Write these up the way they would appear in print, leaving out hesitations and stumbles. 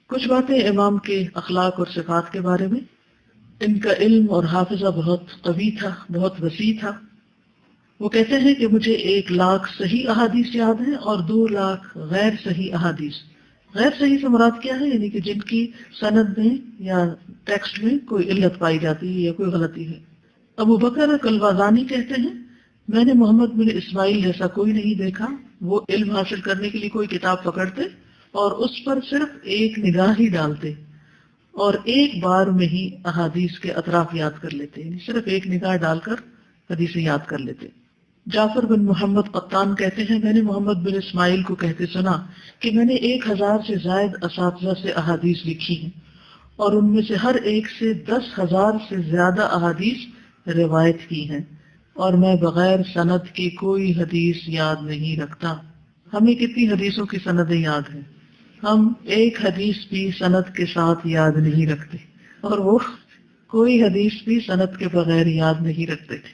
کچھ باتیں امام کے اخلاق اور صفات کے بارے میں. ان کا علم اور حافظہ بہت قوی تھا، بہت وسیع تھا. وہ کہتے ہیں کہ مجھے 1,00,000 صحیح احادیث یاد ہیں اور 2,00,000 غیر صحیح احادیث. غیر صحیح سے مراد کیا ہے؟ یعنی کہ جن کی سند میں یا ٹیکسٹ میں کوئی علت پائی جاتی ہے یا کوئی غلطی ہے. ابو بکر کلوازانی کہتے ہیں میں نے محمد بن اسماعیل جیسا کوئی نہیں دیکھا. وہ علم حاصل کرنے کے لیے کوئی کتاب پکڑتے اور اس پر صرف ایک نگاہ ہی ڈالتے اور ایک بار میں ہی احادیث کے اطراف یاد کر لیتے، یعنی صرف ایک نگاہ ڈال کر حدیثیں یاد کر لیتے. جعفر بن محمد قطان کہتے ہیں میں نے محمد بن اسماعیل کو کہتے سنا کہ میں نے 1,000 سے زائد اساتذہ سے احادیث لکھی ہیں اور ان میں سے ہر ایک سے 10,000 سے زیادہ احادیث روایت کی ہیں اور میں بغیر سند کی کوئی حدیث یاد نہیں رکھتا. ہمیں کتنی حدیثوں کی سندیں یاد ہیں؟ ہم ایک حدیث بھی سند کے ساتھ یاد نہیں رکھتے، اور وہ کوئی حدیث بھی سند کے بغیر یاد نہیں رکھتے تھے.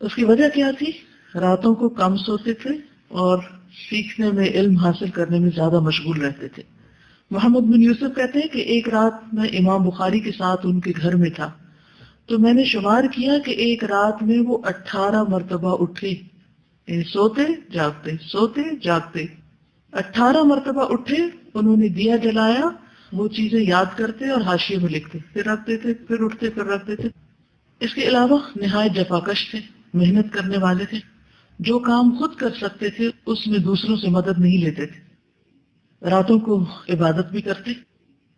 اس کی وجہ کیا تھی؟ راتوں کو کم سوتے تھے اور سیکھنے میں، علم حاصل کرنے میں زیادہ مشغول رہتے تھے. محمد بن یوسف کہتے ہیں کہ ایک رات میں امام بخاری کے ساتھ ان کے گھر میں تھا تو میں نے شمار کیا کہ ایک رات میں وہ 18 مرتبہ اٹھے، یعنی سوتے جاگتے. 18 مرتبہ اٹھے، انہوں نے دیا جلایا، وہ چیزیں یاد کرتے اور حاشیے میں لکھتے، پھر رکھتے تھے، پھر اٹھتے، پھر رکھتے تھے. اس کے علاوہ نہایت جفاکش تھے، محنت کرنے والے تھے. جو کام خود کر سکتے تھے اس میں دوسروں سے مدد نہیں لیتے تھے. راتوں کو عبادت بھی کرتے.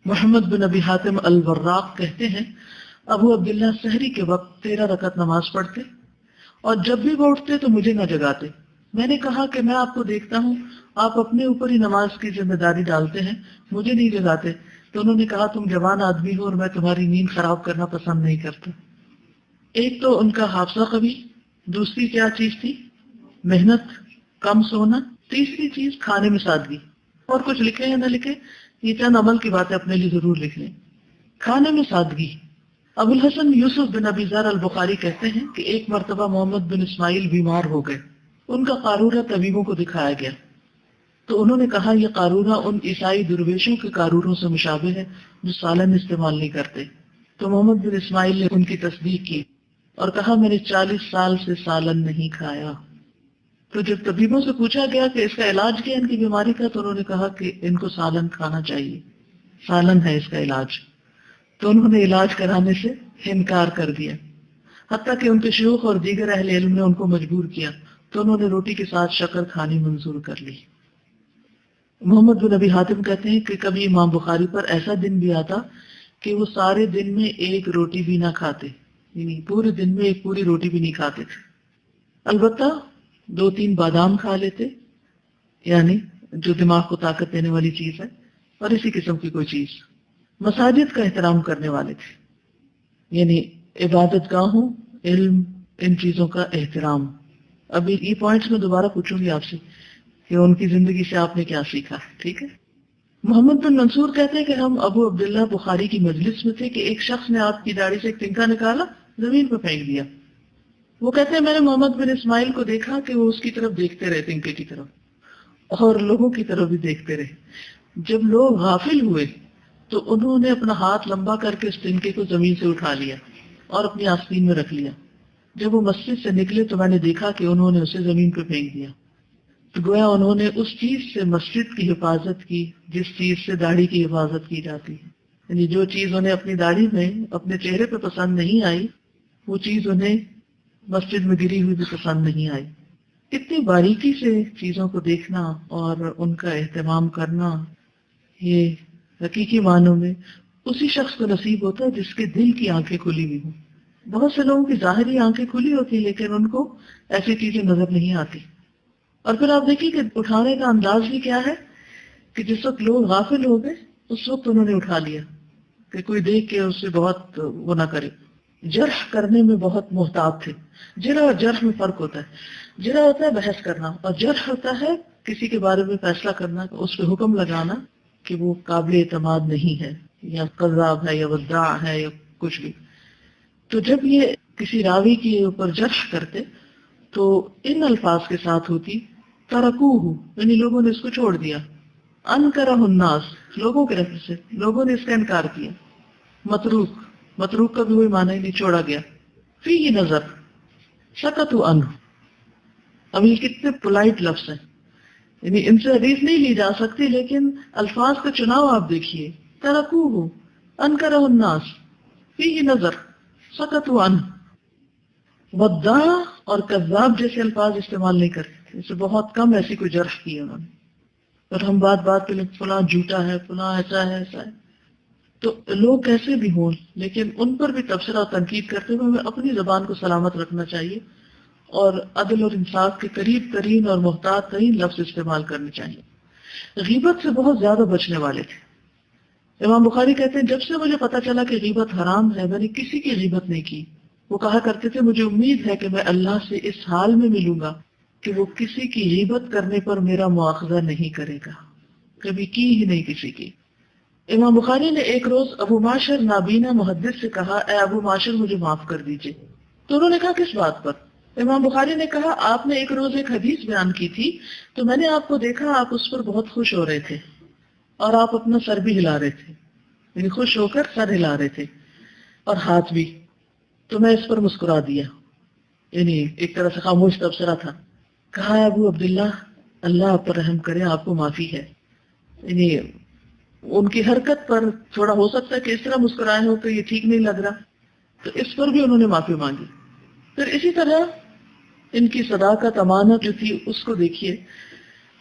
محمد بن ابی حاتم الوراق کہتے ہیں ابو عبداللہ سحری کے وقت 13 رکعت نماز پڑھتے اور جب بھی وہ اٹھتے تو مجھے نہ جگاتے. میں نے کہا کہ میں آپ کو دیکھتا ہوں آپ اپنے اوپر ہی نماز کی ذمہ داری ڈالتے ہیں، مجھے نہیں جگاتے. تو انہوں نے کہا تم جوان آدمی ہو اور میں تمہاری نیند خراب کرنا پسند نہیں کرتا. ایک تو ان کا حافظہ قوی، دوسری کیا چیز تھی؟ محنت، کم سونا، تیسری چیز کھانے میں سادگی. اور کچھ لکھے یا نہ لکھے، یہ چند عمل کی باتیں اپنے لیے ضرور لکھ لیں. کھانے میں سادگی. ابو الحسن یوسف بن ابی ذر البخاری کہتے ہیں کہ ایک مرتبہ محمد بن اسماعیل بیمار ہو گئے. ان کا قارورہ طبیبوں کو دکھایا گیا تو انہوں نے کہا یہ قارورہ ان عیسائی درویشوں کے قاروروں سے مشابہ ہے جو سالن استعمال نہیں کرتے. تو محمد بن اسماعیل نے ان کی تصدیق کی اور کہا میں نے 40 سال سے سالن نہیں کھایا. تو جب طبیبوں سے پوچھا گیا کہ اس کا علاج کیا ان کی بیماری کا، تو انہوں نے کہا کہ ان کو سالن کھانا چاہیے، سالن ہے اس کا علاج. تو انہوں نے علاج کرانے سے انکار کر دیا، حتیٰ کہ ان کے شیوخ اور دیگر اہل علم نے ان کو مجبور کیا تو انہوں نے روٹی کے ساتھ شکر کھانی منظور کر لی. محمد بن ابی حاتم کہتے ہیں کہ کبھی امام بخاری پر ایسا دن بھی آتا کہ وہ سارے دن میں ایک روٹی بھی نہ کھاتے، یعنی پورے دن میں ایک پوری روٹی بھی نہیں کھاتے تھے. البتہ 2-3 بادام کھا لیتے، یعنی جو دماغ کو طاقت دینے والی چیز ہے، اور اسی قسم کی کوئی چیز. مساجد کا احترام کرنے والے تھے، یعنی عبادت گاہوں، علم، ان چیزوں کا احترام. ابھی یہ پوائنٹس میں دوبارہ پوچھوں گی آپ سے کہ ان کی زندگی سے آپ نے کیا سیکھا، ٹھیک ہے؟ محمد بن منصور کہتے ہیں کہ ہم ابو عبداللہ بخاری کی مجلس میں تھے کہ ایک شخص نے آپ کی داڑھی سے ایک تنکا نکالا، زمین پہ پھینک دیا. وہ کہتے ہیں میں نے محمد بن اسماعیل کو دیکھا کہ وہ اس کی طرف دیکھتے رہے، تنکے کی طرف، اور لوگوں کی طرف بھی دیکھتے رہے. جب لوگ غافل ہوئے تو انہوں نے اپنا ہاتھ لمبا کر کے اس تنکے کو زمین سے اٹھا لیا اور اپنی آستین میں رکھ لیا. جب وہ مسجد سے نکلے تو میں نے دیکھا کہ انہوں نے اسے زمین پہ پھینک دیا. گویا انہوں نے اس چیز سے مسجد کی حفاظت کی جس چیز سے داڑھی کی حفاظت کی جاتی ہے. یعنی جو چیز انہیں اپنی داڑھی میں، اپنے چہرے پہ پسند نہیں آئی، وہ چیز انہیں مسجد میں گری ہوئی بھی پسند نہیں آئی. اتنی باریکی سے چیزوں کو دیکھنا اور ان کا اہتمام کرنا، یہ حقیقی معنوں میں اسی شخص کو نصیب ہوتا ہے جس کے دل کی آنکھیں کھلی ہوئی ہوں. بہت سے لوگوں کی ظاہری آنکھیں کھلی ہوتی لیکن ان کو ایسی چیزیں نظر نہیں آتی. اور پھر آپ دیکھیے کہ اٹھانے کا انداز بھی کیا ہے کہ جس وقت لوگ غافل ہو گئے اس وقت انہوں نے اٹھا لیا کہ کوئی دیکھ کے اس سے بہت وہ نہ کرے. جرح کرنے میں بہت محتاط تھے. جرح اور جرح میں فرق ہوتا ہے. جرح ہوتا ہے بحث کرنا اور جرح ہوتا ہے کسی کے بارے میں فیصلہ کرنا، اس پہ حکم لگانا کہ وہ قابل اعتماد نہیں ہے یا قذاب ہے یا وضاع ہے یا کچھ بھی. تو جب یہ کسی راوی کے اوپر جرح کرتے تو ان الفاظ کے ساتھ ہوتی ترکوہ، یعنی لوگوں نے اس کو چھوڑ دیا. انکرہ الناس، لوگوں کے رفع سے، لوگوں نے اس کا انکار کیا. متروک، متروک کا بھی وہی معنی ہی نہیں، چھوڑا گیا. فیہ نظر، سکتوا عنہ. اب یہ کتنے پولائٹ لفظ ہیں، یعنی ان سے حدیث نہیں لی جا سکتی، لیکن الفاظ کا چناؤ آپ دیکھیے. ترکوہ انکرہ الناس، فیہ نظر، سکتوا عنہ. وداع اور کذاب جیسے الفاظ استعمال نہیں کرتے، اسے بہت کم ایسی کوئی جرح کی ہے انہوں نے. اور ہم بات بات پہ فلاں جھوٹا ہے، فلاں ایسا ہے ایسا ہے. تو لوگ کیسے بھی ہوں، لیکن ان پر بھی تبصرہ اور تنقید کرتے ہوئے ہمیں اپنی زبان کو سلامت رکھنا چاہیے اور عدل اور انصاف کے قریب ترین اور محتاط ترین لفظ استعمال کرنے چاہیے. غیبت سے بہت زیادہ بچنے والے تھے. امام بخاری کہتے ہیں جب سے مجھے پتا چلا کہ غیبت حرام ہے، میں نے کسی کی غیبت نہیں کی. وہ کہا کرتے تھے مجھے امید ہے کہ میں اللہ سے اس حال میں ملوں گا کہ وہ کسی کی غیبت کرنے پر میرا مواخذہ نہیں کرے گا. کبھی کی ہی نہیں کسی کی. امام بخاری نے ایک روز ابو معشر نابینا محدث سے کہا اے ابو معشر مجھے معاف کر دیجئے. تو انہوں نے کہا کس بات پر؟ امام بخاری نے کہا آپ نے ایک روز ایک حدیث بیان کی تھی تو میں نے آپ کو دیکھا آپ اس پر بہت خوش ہو رہے تھے اور آپ اپنا سر بھی ہلا رہے تھے، یعنی خوش ہو کر سر ہلا رہے تھے اور ہاتھ بھی. تو میں اس پر مسکرا دیا، یعنی ایک طرح سے خاموش تبصرہ تھا. کہا ابو عبداللہ اللہ آپ پر رحم کرے، آپ کو معافی ہے. یعنی ان کی حرکت پر تھوڑا ہو سکتا ہے کہ اس طرح مسکرائے ہو تو یہ ٹھیک نہیں لگ رہا، تو اس پر بھی انہوں نے معافی مانگی. پھر اسی طرح ان کی صداقت امانت جو تھی اس کو دیکھیے.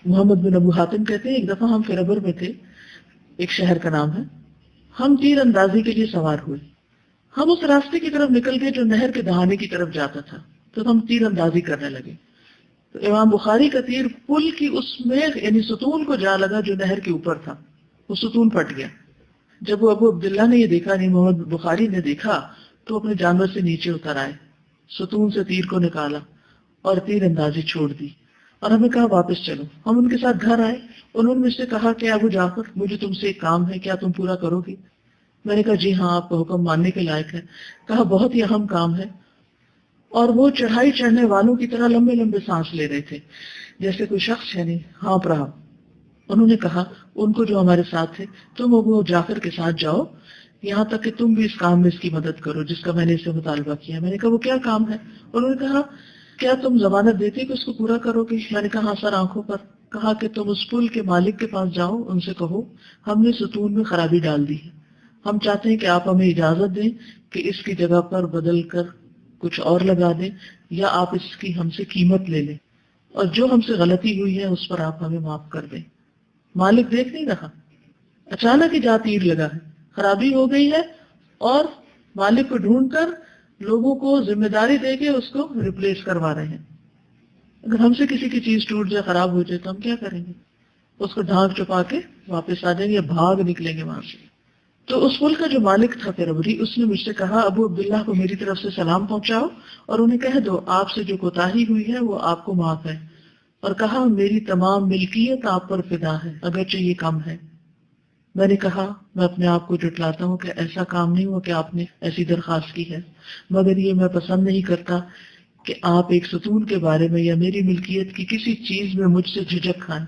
محمد بن ابو حاتم کہتے ہیں ایک دفعہ ہم فربر میں تھے، ایک شہر کا نام ہے. ہم تیر اندازی کے لیے سوار ہوئے. ہم اس راستے کی طرف نکل گئے جو نہر کے دہانے کی طرف جاتا تھا، تو ہم تیر اندازی کرنے لگے. تو امام بخاری کا تیر پل کی اس میں یعنی ستون کو جا لگا جو نہر کے اوپر تھا، وہ ستون پھٹ گیا. جب وہ ابو عبداللہ نے یہ دیکھا، نہیں محمد بخاری نے دیکھا، تو اپنے جانور سے نیچے اتر آئے، ستون سے تیر کو نکالا اور تیر اندازی چھوڑ دی اور ہمیں کہا واپس چلو. ہم ان کے ساتھ گھر آئے. انہوں نے مجھ سے کہا کہ ابو جعفر مجھے تم سے ایک کام ہے، کیا تم پورا کرو گی؟ میں نے کہا جی ہاں، آپ کا حکم ماننے کے لائق ہے. کہا بہت ہی اہم کام ہے. اور وہ چڑھائی چڑھنے والوں کی طرح لمبے لمبے سانس لے رہے تھے جیسے کوئی شخص یعنی ہانپ رہا. انہوں نے کہا ان کو جو ہمارے ساتھ تھے تم ابو جعفر کے ساتھ جاؤ یہاں تک کہ تم بھی اس کام میں اس کی مدد کرو جس کا میں نے اسے مطالبہ کیا. میں نے کہا وہ کیا کام ہے؟ انہوں نے کہا کیا تم ضمانت دیتے کہ اس کو پورا کرو گے؟ میں نے کہا ہاں سر آنکھوں پر. کہا کہ تم اس پل کے مالک کے پاس جاؤ، ان سے کہو ہم نے ستون میں خرابی ڈال دی ہے، ہم چاہتے ہیں کہ آپ ہمیں اجازت دیں کہ اس کی جگہ پر بدل کر کچھ اور لگا دیں یا آپ اس کی ہم سے قیمت لے لیں، اور جو ہم سے غلطی ہوئی ہے اس پر آپ ہمیں معاف کر دیں. مالک دیکھ نہیں رہا، اچانک ہی جا تیر لگا ہے، خرابی ہو گئی ہے اور مالک کو ڈھونڈ کر لوگوں کو ذمہ داری دے کے اس کو ریپلیس کروا رہے ہیں. اگر ہم سے کسی کی چیز ٹوٹ جائے، خراب ہو جائے تو ہم کیا کریں گے؟ اس کو ڈھانک چھپا کے واپس آ جائیں گے یا بھاگ نکلیں گے وہاں سے. تو اس پل کا جو مالک تھا فربری، اس نے مجھ سے کہا ابو عبداللہ کو میری طرف سے سلام پہنچاؤ اور انہیں کہہ دو آپ سے جو کوتاہی ہوئی ہے وہ آپ کو معاف ہے، اور کہا میری تمام ملکیت آپ پر فدا ہے اگرچہ یہ کم ہے. میں نے کہا میں اپنے آپ کو جھٹلاتا ہوں کہ ایسا کام نہیں ہوا کہ آپ نے ایسی درخواست کی ہے، مگر یہ میں پسند نہیں کرتا کہ آپ ایک ستون کے بارے میں یا میری ملکیت کی کسی چیز میں مجھ سے جھجک کھائیں.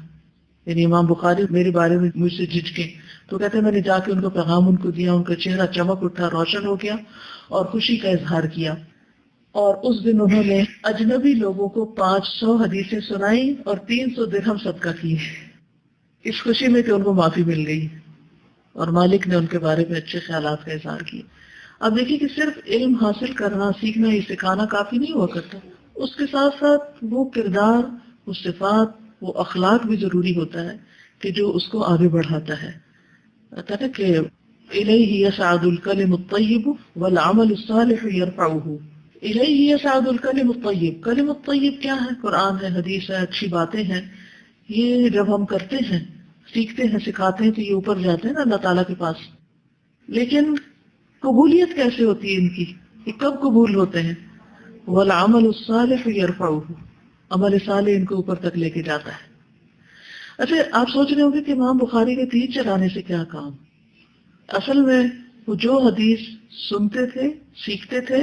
یعنی امام بخاری میرے بارے میں مجھ سے جھجکے. تو کہتے ہیں میں نے جا کے ان کو پیغام ان کو دیا، ان کا چہرہ چمک اٹھا، روشن ہو گیا اور خوشی کا اظہار کیا. اور اس دن انہوں نے اجنبی لوگوں کو 500 حدیثیں سنائی اور 300 درہم صدقہ کیے، اس خوشی میں کہ ان کو معافی مل گئی اور مالک نے ان کے بارے میں اچھے خیالات کا اظہار کیا. اب دیکھیے کہ صرف علم حاصل کرنا، سیکھنا یا سکھانا کافی نہیں ہوا کرتا، اس کے ساتھ ساتھ وہ کردار، وہ صفات، وہ اخلاق بھی ضروری ہوتا ہے کہ جو اس کو آگے بڑھاتا ہے. کہتا ہے کہ الیہ یصعد الکلم الطیب والعمل الصالح یرفعہ. الیہ یصعد الکلم الطیب. کلم الطیب کیا ہے؟ قرآن ہے، حدیث ہے، اچھی باتیں ہیں. یہ جب ہم کرتے ہیں، سیکھتے ہیں، سکھاتے ہیں تو یہ اوپر جاتے ہیں نا اللہ تعالیٰ کے پاس. لیکن قبولیت کیسے ہوتی ہے ان کی؟ یہ کب قبول ہوتے ہیں؟ والعمل الصالح یرفعہ. عمل صالح ان کو اوپر تک لے کے جاتا ہے. اچھا آپ سوچ رہے ہوں گے کہ امام بخاری کے تیر چلانے سے کیا کام؟ اصل میں وہ جو حدیث سنتے تھے، سیکھتے تھے،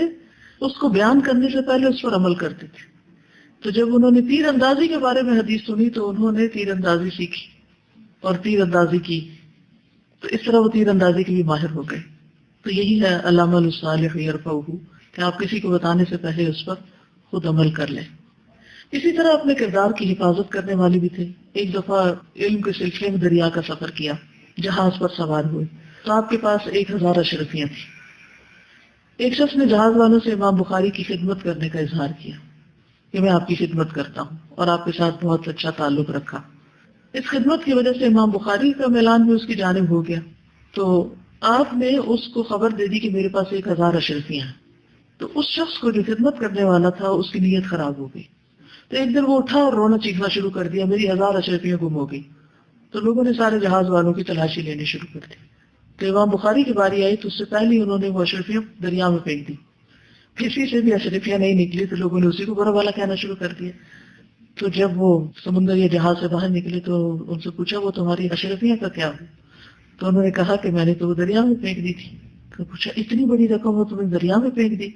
اس کو بیان کرنے سے پہلے اس پر عمل کرتے تھے. تو جب انہوں نے تیر اندازی کے بارے میں حدیث سنی تو انہوں نے تیر اندازی سیکھی اور تیر اندازی کی، تو اس طرح وہ تیر اندازی کے بھی ماہر ہو گئے. تو یہی ہے علامہ الصالح یرفعہ، کہ آپ کسی کو بتانے سے پہلے اس پر خود عمل کر لیں. اسی طرح اپنے کردار کی حفاظت کرنے والے بھی تھے. ایک دفعہ علم کے سلسلے میں دریا کا سفر کیا، جہاز پر سوار ہوئے، تو آپ کے پاس 1000 اشرفیاں تھیں. ایک شخص نے جہاز والوں سے امام بخاری کی خدمت کرنے کا اظہار کیا کہ میں آپ کی خدمت کرتا ہوں اور آپ کے ساتھ بہت اچھا تعلق رکھا. اس خدمت کی وجہ سے امام بخاری کا میلان بھی اس کی جانب ہو گیا. تو آپ نے اس کو خبر دے دی کہ میرے پاس 1000 اشرفیاں ہیں. تو اس شخص کو جو خدمت کرنے والا تھا اس کی نیت خراب ہو گئی. تو ایک دن وہ اٹھا اور رونا چیخنا شروع کر دیا، میری 1000 اشرفیاں گم ہو گئی. تو لوگوں نے سارے جہاز والوں کی تلاشی لینی شروع کر دی. تو امام بخاری کی باری آئی تو اس سے پہلے انہوں نے وہ اشرفیاں دریا میں پھینک دی. کسی سے بھی اشرفیاں نہیں نکلی تو لوگوں نے اسی کو برا والا کہنا شروع کر دیا. تو جب وہ سمندر یا جہاز سے باہر نکلے تو ان سے پوچھا وہ تمہاری اشرفیاں کا کیا ہو؟ تو انہوں نے کہا کہ میں نے تو وہ دریا میں پھینک دی تھی. تو پوچھا اتنی بڑی رقم ہو تم نے دریا میں پھینک دی؟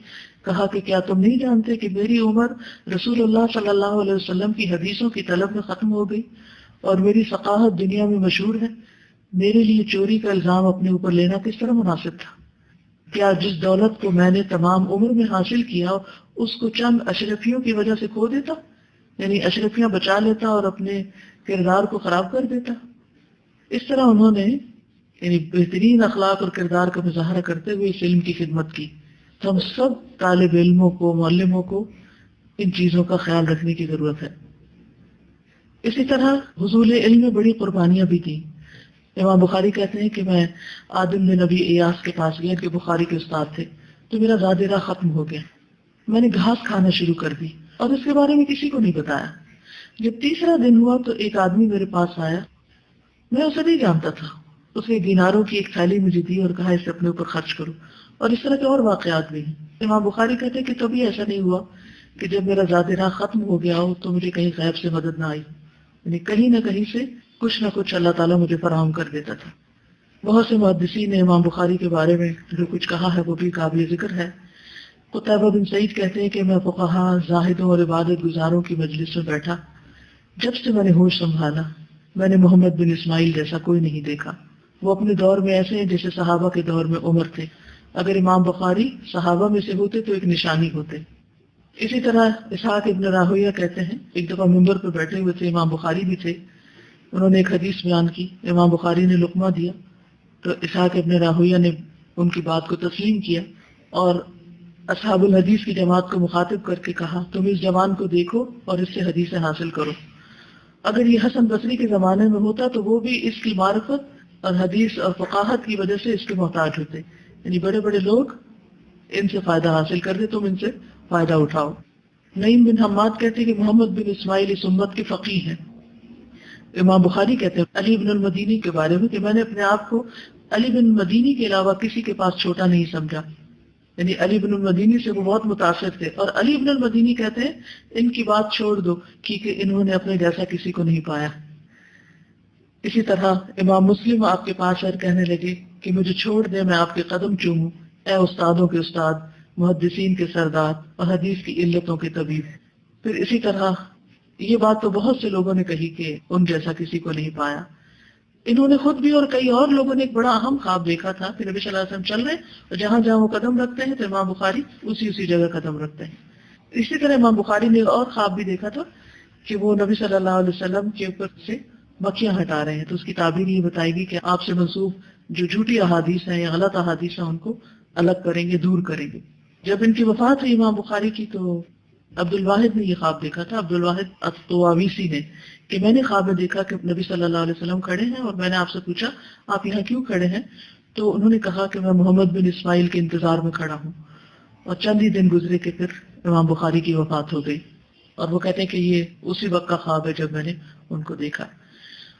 کہا کہ کیا تم نہیں جانتے کہ میری عمر رسول اللہ صلی اللہ علیہ وسلم کی حدیثوں کی طلب میں ختم ہو گئی اور میری ثقافت دنیا میں مشہور ہے. میرے لیے چوری کا الزام اپنے اوپر لینا کس طرح مناسب تھا؟ کیا جس دولت کو میں نے تمام عمر میں حاصل کیا اس کو چند اشرفیوں کی وجہ سے کھو دیتا، یعنی اشرفیاں بچا لیتا اور اپنے کردار کو خراب کر دیتا؟ اس طرح انہوں نے یعنی بہترین اخلاق اور کردار کا مظاہرہ کرتے ہوئے اس علم کی خدمت کی. تو ہم سب طالب علموں کو، معلموں کو ان چیزوں کا خیال رکھنے کی ضرورت ہے. اسی طرح حصول علم میں بڑی قربانیاں بھی تھیں. امام بخاری کہتے ہیں کہ میں آدم بن نبی ایاس کے پاس گیا کہ بخاری کے استاد تھے، تو میرا زاد راہ ختم ہو گیا. میں نے گھاس کھانا شروع کر دی اور اس کے بارے میں کسی کو نہیں بتایا. جب تیسرا دن ہوا تو ایک آدمی میرے پاس آیا، میں اسے نہیں جانتا تھا. اس نے دیناروں کی ایک تھیلی مجھے دی اور کہا اسے اپنے اوپر خرچ کرو. اور اس طرح کے اور واقعات بھی ہیں. امام بخاری کہتے ہیں کہ کبھی ایسا نہیں ہوا کہ جب میرا زاد راہ ختم ہو گیا ہو تو مجھے کہیں غیب سے مدد نہ آئی، یعنی کہیں نہ کہیں سے کچھ نہ کچھ اللہ تعالیٰ مجھے فراہم کر دیتا تھا. بہت سے محدثین نے امام بخاری کے بارے میں جو کچھ کہا ہے وہ بھی قابل ذکر ہے. قتیبہ بن سعید کہتے ہیں کہ میں فقہا، زاہدوں اور عبادت گزاروں کی مجلس میں بیٹھا، جب سے میں نے ہوش سنبھالا میں نے محمد بن اسماعیل جیسا کوئی نہیں دیکھا. وہ اپنے دور میں ایسے ہیں جیسے صحابہ کے دور میں عمر تھے. اگر امام بخاری صحابہ میں سے ہوتے تو ایک نشانی ہوتے. اسی طرح اسحاق ابن راہویہ کہتے ہیں ایک دفعہ منبر پہ بیٹھے ہوئے تھے، امام بخاری بھی تھے. انہوں نے ایک حدیث بیان کی، امام بخاری نے لقمہ دیا تو اسحاق ابن راہویہ نے ان کی بات کو تسلیم کیا اور اصحاب الحدیث کی جماعت کو مخاطب کر کے کہا تم اس جوان کو دیکھو اور اس سے حدیثیں حاصل کرو. اگر یہ حسن بصری کے زمانے میں ہوتا تو وہ بھی اس کی معرفت اور حدیث اور فقاہت کی وجہ سے اس کے محتاج ہوتے. یعنی بڑے بڑے لوگ ان سے فائدہ حاصل کرتے، تم ان سے فائدہ اٹھاؤ. نعیم بن حماد کہتے ہیں کہ محمد بن اسماعیل اس امت کے فقیہ ہیں. امام بخاری کہتے ہیں علی بن المدینی کے بارے میں کہ میں نے اپنے آپ کو علی بن مدینی کے علاوہ کسی کے پاس چھوٹا نہیں سمجھا. یعنی علی بن المدینی سے وہ بہت متاثر تھے. اور علی بن المدینی کہتے ہیں ان کی بات چھوڑ دو کیونکہ انہوں نے اپنے جیسا کسی کو نہیں پایا. اسی طرح امام مسلم آپ کے پاس اور کہنے لگے کہ مجھے چھوڑ دے، میں آپ کے قدم چوموں، اے استادوں کے استاد، محدثین کے سردار اور حدیث کی علتوں کے طبیب. پھر اسی طرح یہ بات تو بہت سے لوگوں نے کہی کہ ان جیسا کسی کو نہیں پایا. انہوں نے خود بھی اور کئی اور لوگوں نے ایک بڑا اہم خواب دیکھا تھا کہ نبی صلی اللہ علیہ وسلم چل رہے اور جہاں جہاں وہ قدم رکھتے ہیں تو امام بخاری اسی جگہ قدم رکھتے ہیں. اسی طرح امام بخاری نے اور خواب بھی دیکھا تھا کہ وہ نبی صلی اللہ علیہ وسلم کے اوپر سے مکھیاں ہٹا رہے ہیں. تو اس کی تعبیر یہ بتائے گی کہ آپ سے منسوب جو جھوٹی احادیث ہیں یا غلط احادیث ہیں ان کو الگ کریں گے، دور کریں گے. جب ان کی وفات ہوئی امام بخاری کی تو عبد الواحد نے یہ خواب دیکھا تھا، عبد الواحد الطواویسی نے، کہ میں نے خواب میں دیکھا کہ نبی صلی اللہ علیہ وسلم کھڑے ہیں اور میں نے آپ سے پوچھا آپ یہاں کیوں کھڑے ہیں؟ تو انہوں نے کہا کہ میں محمد بن اسماعیل کے انتظار میں کھڑا ہوں. اور چند ہی دن گزرے کہ پھر امام بخاری کی وفات ہو گئی. اور وہ کہتے ہیں کہ یہ اسی وقت کا خواب ہے جب میں نے ان کو دیکھا.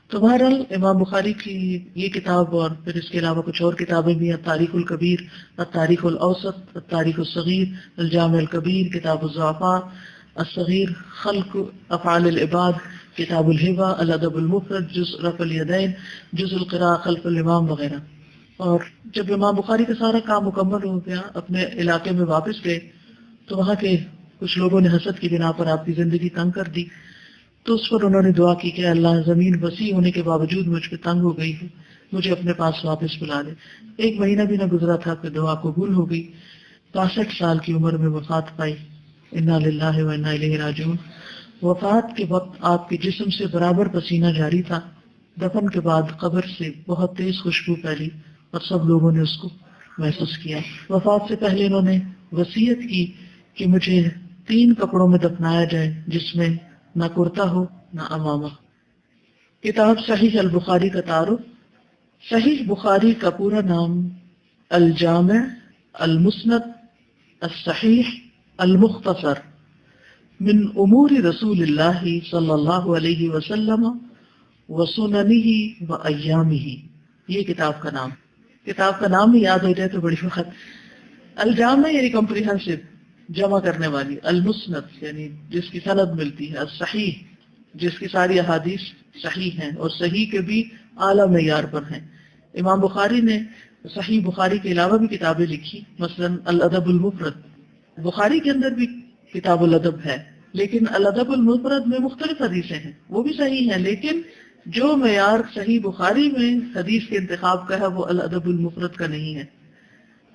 تو بہرحال امام بخاری کی یہ کتاب اور پھر اس کے علاوہ کچھ اور کتابیں بھی ہیں، تاریخ الکبیر، التاریخ الاوسط، التاریخ الصغیر، الجامع الکبیر، کتاب الضعفاء، الصغیر، خلق افعال العباد، کتاب الہبہ، الادب المفرد، جز رفع الیدین، جز القراء خلف الامام وغیرہ. اور جب امام بخاری کا سارا کام مکمل ہو گیا، اپنے علاقے میں واپس گئے تو وہاں کے کچھ لوگوں نے حسد کی بنا پر آپ کی زندگی تنگ کر دی. تو اس پر انہوں نے دعا کی کہ اللہ زمین وسیع ہونے کے باوجود مجھ پہ تنگ ہو گئی ہے، مجھے اپنے پاس واپس بلا لے۔ 1 مہینہ بھی نہ گزرا تھا کہ دعا قبول ہو گئی۔ 62 سال کی عمر میں وفات پائی۔ انا للہ و انا الیہ راجعون۔ وفات کے وقت آپ کے جسم سے برابر پسینہ جاری تھا۔ دفن کے بعد قبر سے بہت تیز خوشبو پھیلی اور سب لوگوں نے اس کو محسوس کیا۔ وفات سے پہلے انہوں نے وصیت کی کہ مجھے 3 کپڑوں میں دفنایا جائے، جس میں نہ کرتا ہو نہ امامہ۔ کتاب صحیح البخاری کا تعارف۔ صحیح بخاری کا پورا نام الجامع المسند الصحیح المختصر من امور رسول اللہ صلی اللہ علیہ وسلم وسننہ وایامہ، یہ کتاب کا نام۔ کتاب کا نام ہی یاد ہو جائے تو بڑی بات۔ الجامع یعنی کمپریہنسو، جمع کرنے والی، المسند یعنی جس کی سند ملتی ہے، الصحیح جس کی ساری احادیث صحیح ہیں اور صحیح کے بھی اعلیٰ معیار پر ہیں۔ امام بخاری نے صحیح بخاری کے علاوہ بھی کتابیں لکھی، مثلا الادب المفرد۔ بخاری کے اندر بھی کتاب الادب ہے، لیکن الادب المفرد میں مختلف حدیثیں ہیں، وہ بھی صحیح ہیں، لیکن جو معیار صحیح بخاری میں حدیث کے انتخاب کا ہے وہ الادب المفرد کا نہیں ہے۔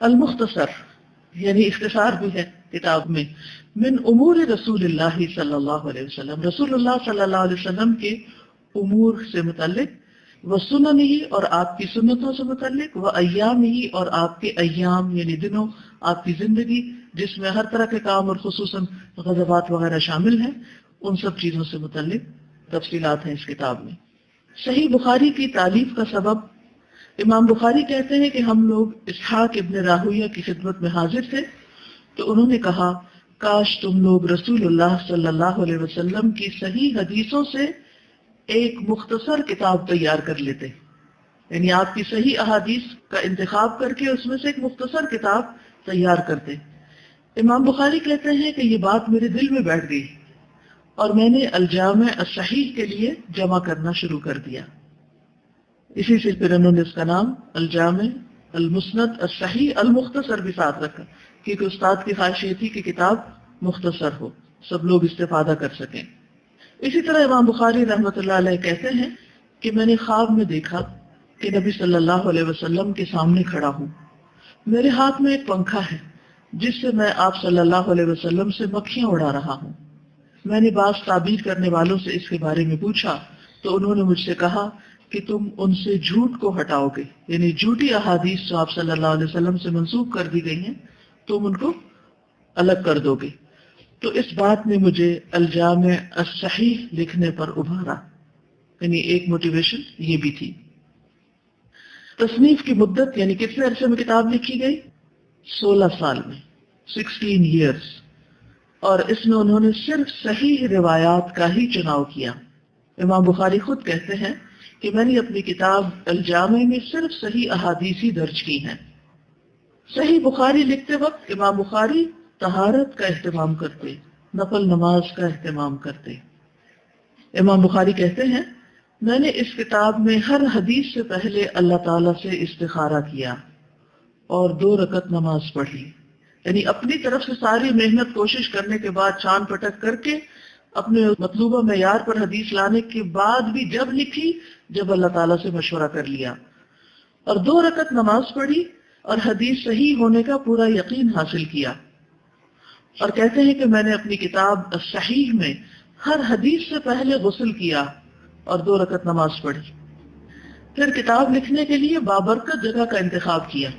المختصر یعنی اختصار بھی ہے کتاب میں، من امور رسول اللہ صلی اللہ علیہ وسلم، رسول اللہ صلی اللہ علیہ وسلم کے امور سے متعلق، وسننہ اور آپ کی سنتوں سے متعلق، وایامہ اور آپ کے ایام یعنی دنوں، آپ کی زندگی جس میں ہر طرح کے کام اور خصوصاً غزوات وغیرہ شامل ہیں، ان سب چیزوں سے متعلق تفصیلات ہیں اس کتاب میں۔ صحیح بخاری کی تالیف کا سبب، امام بخاری کہتے ہیں کہ ہم لوگ اسحاق ابن راہویہ کی خدمت میں حاضر تھے تو انہوں نے کہا کاش تم لوگ رسول اللہ صلی اللہ علیہ وسلم کی صحیح حدیثوں سے ایک مختصر کتاب تیار کر لیتے، یعنی آپ کی صحیح احادیث کا انتخاب کر کے اس میں سے ایک مختصر کتاب تیار کرتے۔ امام بخاری کہتے ہیں کہ یہ بات میرے دل میں بیٹھ گئی اور میں نے الجامع الصحیح کے لیے جمع کرنا شروع کر دیا۔ اسی سے پھر انہوں نے اس کا نام الجامع المسند الصحیح المختصر بھی ساتھ رکھا، کیونکہ استاد کی خواہش یہ تھی کہ کتاب مختصر ہو، سب لوگ استفادہ کر سکیں۔ اسی طرح امام بخاری رحمۃ اللہ علیہ کہتے ہیں کہ میں نے خواب میں دیکھا کہ نبی صلی اللہ علیہ وسلم کے سامنے کھڑا ہوں، میرے ہاتھ میں ایک پنکھا ہے جس سے میں آپ صلی اللہ علیہ وسلم سے مکھیاں اڑا رہا ہوں۔ میں نے بعض تعبیر کرنے والوں سے اس کے بارے میں پوچھا تو انہوں نے مجھ سے کہا کہ تم ان سے جھوٹ کو ہٹاؤ گے، یعنی جھوٹی احادیث جو آپ صلی اللہ علیہ وسلم سے منسوب کر دی گئی ہیں تم ان کو الگ کر دو گے۔ تو اس بات نے مجھے الجامع الصحیح لکھنے پر ابھارا، یعنی ایک موٹیویشن یہ بھی تھی۔ تصنیف کی مدت یعنی کتنے عرصے میں کتاب لکھی گئی؟ 16 سال میں، 16 ایئرس، اور اس میں انہوں نے صرف صحیح روایات کا ہی چناؤ کیا۔ امام بخاری خود کہتے ہیں کہ میں نے اپنی کتاب الجامع میں صرف صحیح احادیث ہی درج کی ہیں۔ صحیح بخاری لکھتے وقت امام بخاری طہارت کا اہتمام کرتے، نفل نماز کا اہتمام کرتے۔ امام بخاری کہتے ہیں میں نے اس کتاب میں ہر حدیث سے پہلے اللہ تعالیٰ سے استخارہ کیا اور 2 رکعت نماز پڑھی، یعنی اپنی طرف سے ساری محنت کوشش کرنے کے بعد چھان پٹک کر کے اپنے مطلوبہ معیار پر حدیث لانے کے بعد بھی جب لکھی جب اللہ تعالیٰ سے مشورہ کر لیا، اور 2 رکعت نماز پڑھی اور حدیث صحیح ہونے کا پورا یقین حاصل کیا۔ اور کہتے ہیں کہ میں نے اپنی کتاب الصحیح میں ہر حدیث سے پہلے غسل کیا اور 2 رکعت نماز پڑھی۔ پھر کتاب لکھنے کے لیے بابرکت جگہ کا انتخاب کیا،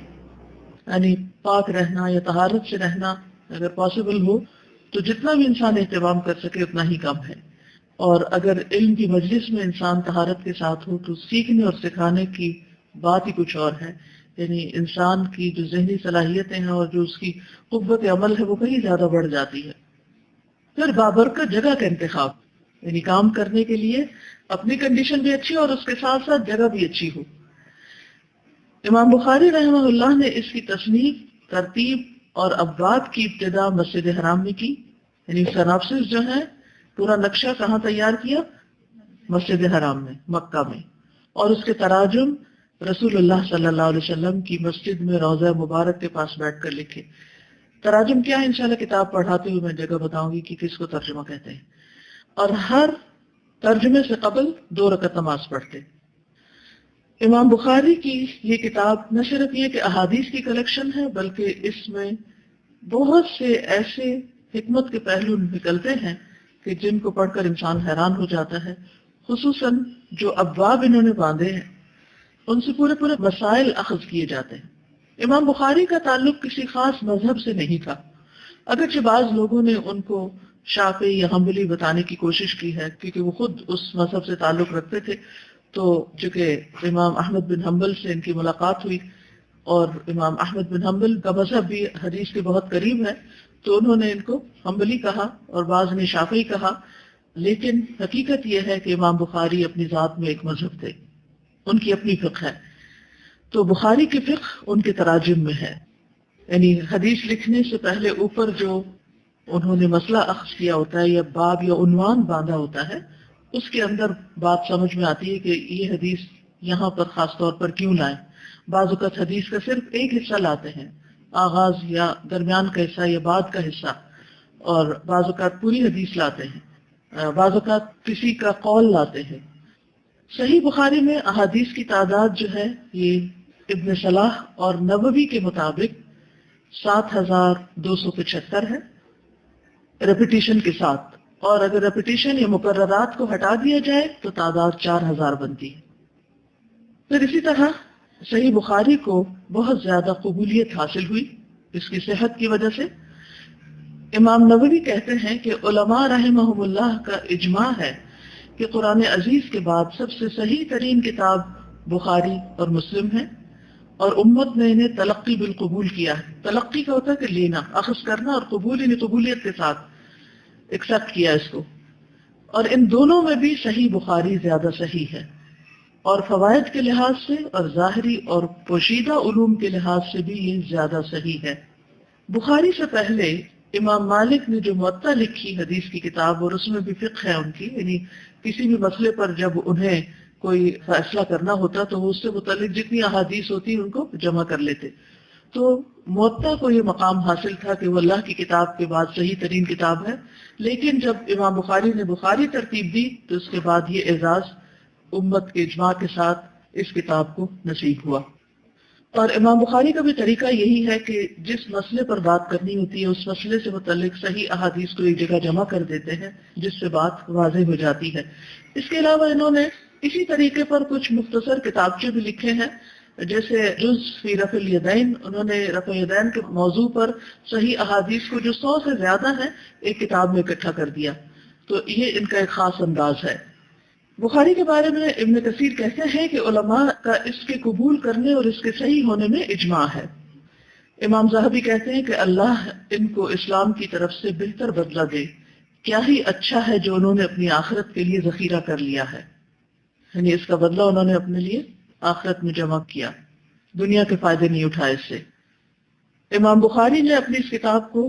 یعنی پاک رہنا یا طہارت سے رہنا اگر پاسبل ہو تو جتنا بھی انسان اہتمام کر سکے اتنا ہی کم ہے، اور اگر علم کی مجلس میں انسان طہارت کے ساتھ ہو تو سیکھنے اور سکھانے کی بات ہی کچھ اور ہے، یعنی انسان کی جو ذہنی صلاحیتیں ہیں اور جو اس کی قوت عمل ہے وہ کہیں زیادہ بڑھ جاتی ہے۔ پھر بابرکت جگہ کا انتخاب، یعنی کام کرنے کے لیے اپنی کنڈیشن بھی اچھی اور اس کے ساتھ ساتھ جگہ بھی اچھی ہو۔ امام بخاری رحمہ اللہ نے اس کی تصنیف، ترتیب اور ابواب کی ابتدا مسجد حرام میں کی، یعنی سناپسس جو ہے پورا نقشہ کہاں تیار کیا؟ مسجد حرام میں، مکہ میں، اور اس کے تراجم رسول اللہ صلی اللہ علیہ وسلم کی مسجد میں روضہ مبارک کے پاس بیٹھ کر لکھے۔ تراجم کیا ہے انشاءاللہ کتاب پڑھاتے ہوئے میں جگہ بتاؤں گی کہ کس کو ترجمہ کہتے ہیں۔ اور ہر ترجمے سے قبل 2 رکعت نماز پڑھتے۔ امام بخاری کی یہ کتاب نہ صرف یہ کہ احادیث کی کلیکشن ہے، بلکہ اس میں بہت سے ایسے حکمت کے پہلو نکلتے ہیں کہ جن کو پڑھ کر انسان حیران ہو جاتا ہے، خصوصاً جو ابواب انہوں نے باندھے ہیں ان سے پورے مسائل اخذ کیے جاتے ہیں۔ امام بخاری کا تعلق کسی خاص مذہب سے نہیں تھا، اگرچہ بعض لوگوں نے ان کو شافعی یا حنبلی بتانے کی کوشش کی ہے کیونکہ وہ خود اس مذہب سے تعلق رکھتے تھے۔ تو چونکہ امام احمد بن حنبل سے ان کی ملاقات ہوئی اور امام احمد بن حنبل کا مذہب بھی حدیث کے بہت قریب ہے، تو انہوں نے ان کو حنبلی کہا اور بعض نے شافعی کہا، لیکن حقیقت یہ ہے کہ امام بخاری اپنی ذات میں ایک مذہب تھے، ان کی اپنی فقہ ہے۔ تو بخاری کی فقہ ان کے تراجم میں ہے، یعنی حدیث لکھنے سے پہلے اوپر جو انہوں نے مسئلہ اخذ کیا ہوتا ہے یا باب یا عنوان باندھا ہوتا ہے، اس کے اندر بات سمجھ میں آتی ہے کہ یہ حدیث یہاں پر خاص طور پر کیوں لائیں۔ بعض اوقات حدیث کا صرف ایک حصہ لاتے ہیں، آغاز یا درمیان کا حصہ یا بعد کا حصہ، اور بعض اوقات پوری حدیث لاتے ہیں، بعض اوقات کسی کا قول لاتے ہیں۔ صحیح بخاری میں احادیث کی تعداد جو ہے یہ ابن صلاح اور نووی کے مطابق 7275 ہے ریپیٹیشن کے ساتھ، اور اگر ریپیٹیشن یا مقررات کو ہٹا دیا جائے تو تعداد 4000 بنتی ہے۔ پھر اسی طرح صحیح بخاری کو بہت زیادہ قبولیت حاصل ہوئی اس کی صحت کی وجہ سے۔ امام نووی کہتے ہیں کہ علماء رحمہم اللہ کا اجماع ہے کہ قرآن عزیز کے بعد سب سے صحیح ترین کتاب بخاری اور مسلم ہے، اور امت نے انہیں تلقی بالقبول کیا ہے۔ تلقی کا ہوتا ہے کہ لینا، اخذ کرنا، اور قبول یعنی قبولیت کے ساتھ ایکسپٹ کیا اس کو، اور ان دونوں میں بھی صحیح بخاری زیادہ صحیح ہے، اور فوائد کے لحاظ سے اور ظاہری اور پوشیدہ علوم کے لحاظ سے بھی یہ زیادہ صحیح ہے۔ بخاری سے پہلے امام مالک نے جو موطا لکھی حدیث کی کتاب، اور اس میں بھی فقہ ہے ان کی، یعنی کسی بھی مسئلے پر جب انہیں کوئی فیصلہ کرنا ہوتا تو وہ اس سے متعلق جتنی احادیث ہوتی ان کو جمع کر لیتے۔ تو موطا کو یہ مقام حاصل تھا کہ وہ اللہ کی کتاب کے بعد صحیح ترین کتاب ہے، لیکن جب امام بخاری نے بخاری ترتیب دی تو اس کے بعد یہ اعزاز امت کے اجماع کے ساتھ اس کتاب کو نصیب ہوا۔ اور امام بخاری کا بھی طریقہ یہی ہے کہ جس مسئلے پر بات کرنی ہوتی ہے اس مسئلے سے متعلق صحیح احادیث کو ایک جگہ جمع کر دیتے ہیں جس سے بات واضح ہو جاتی ہے۔ اس کے علاوہ انہوں نے اسی طریقے پر کچھ مختصر کتابچے بھی لکھے ہیں، جیسے جز فی رفع الیدین، انہوں نے رفع الیدین کے موضوع پر صحیح احادیث کو جو 100 سے زیادہ ہیں ایک کتاب میں اکٹھا کر دیا۔ تو یہ ان کا ایک خاص انداز ہے۔ بخاری کے بارے میں ابن کثیر کہتے ہیں کہ علماء کا اس کے قبول کرنے اور اس کے صحیح ہونے میں اجماع ہے۔ امام ذہبی کہتے ہیں کہ اللہ ان کو اسلام کی طرف سے بہتر بدلہ دے، کیا ہی اچھا ہے جو انہوں نے اپنی آخرت کے لیے ذخیرہ کر لیا ہے، یعنی اس کا بدلہ انہوں نے اپنے لیے آخرت میں جمع کیا، دنیا کے فائدے نہیں اٹھائے اس سے۔ امام بخاری نے اپنی اس کتاب کو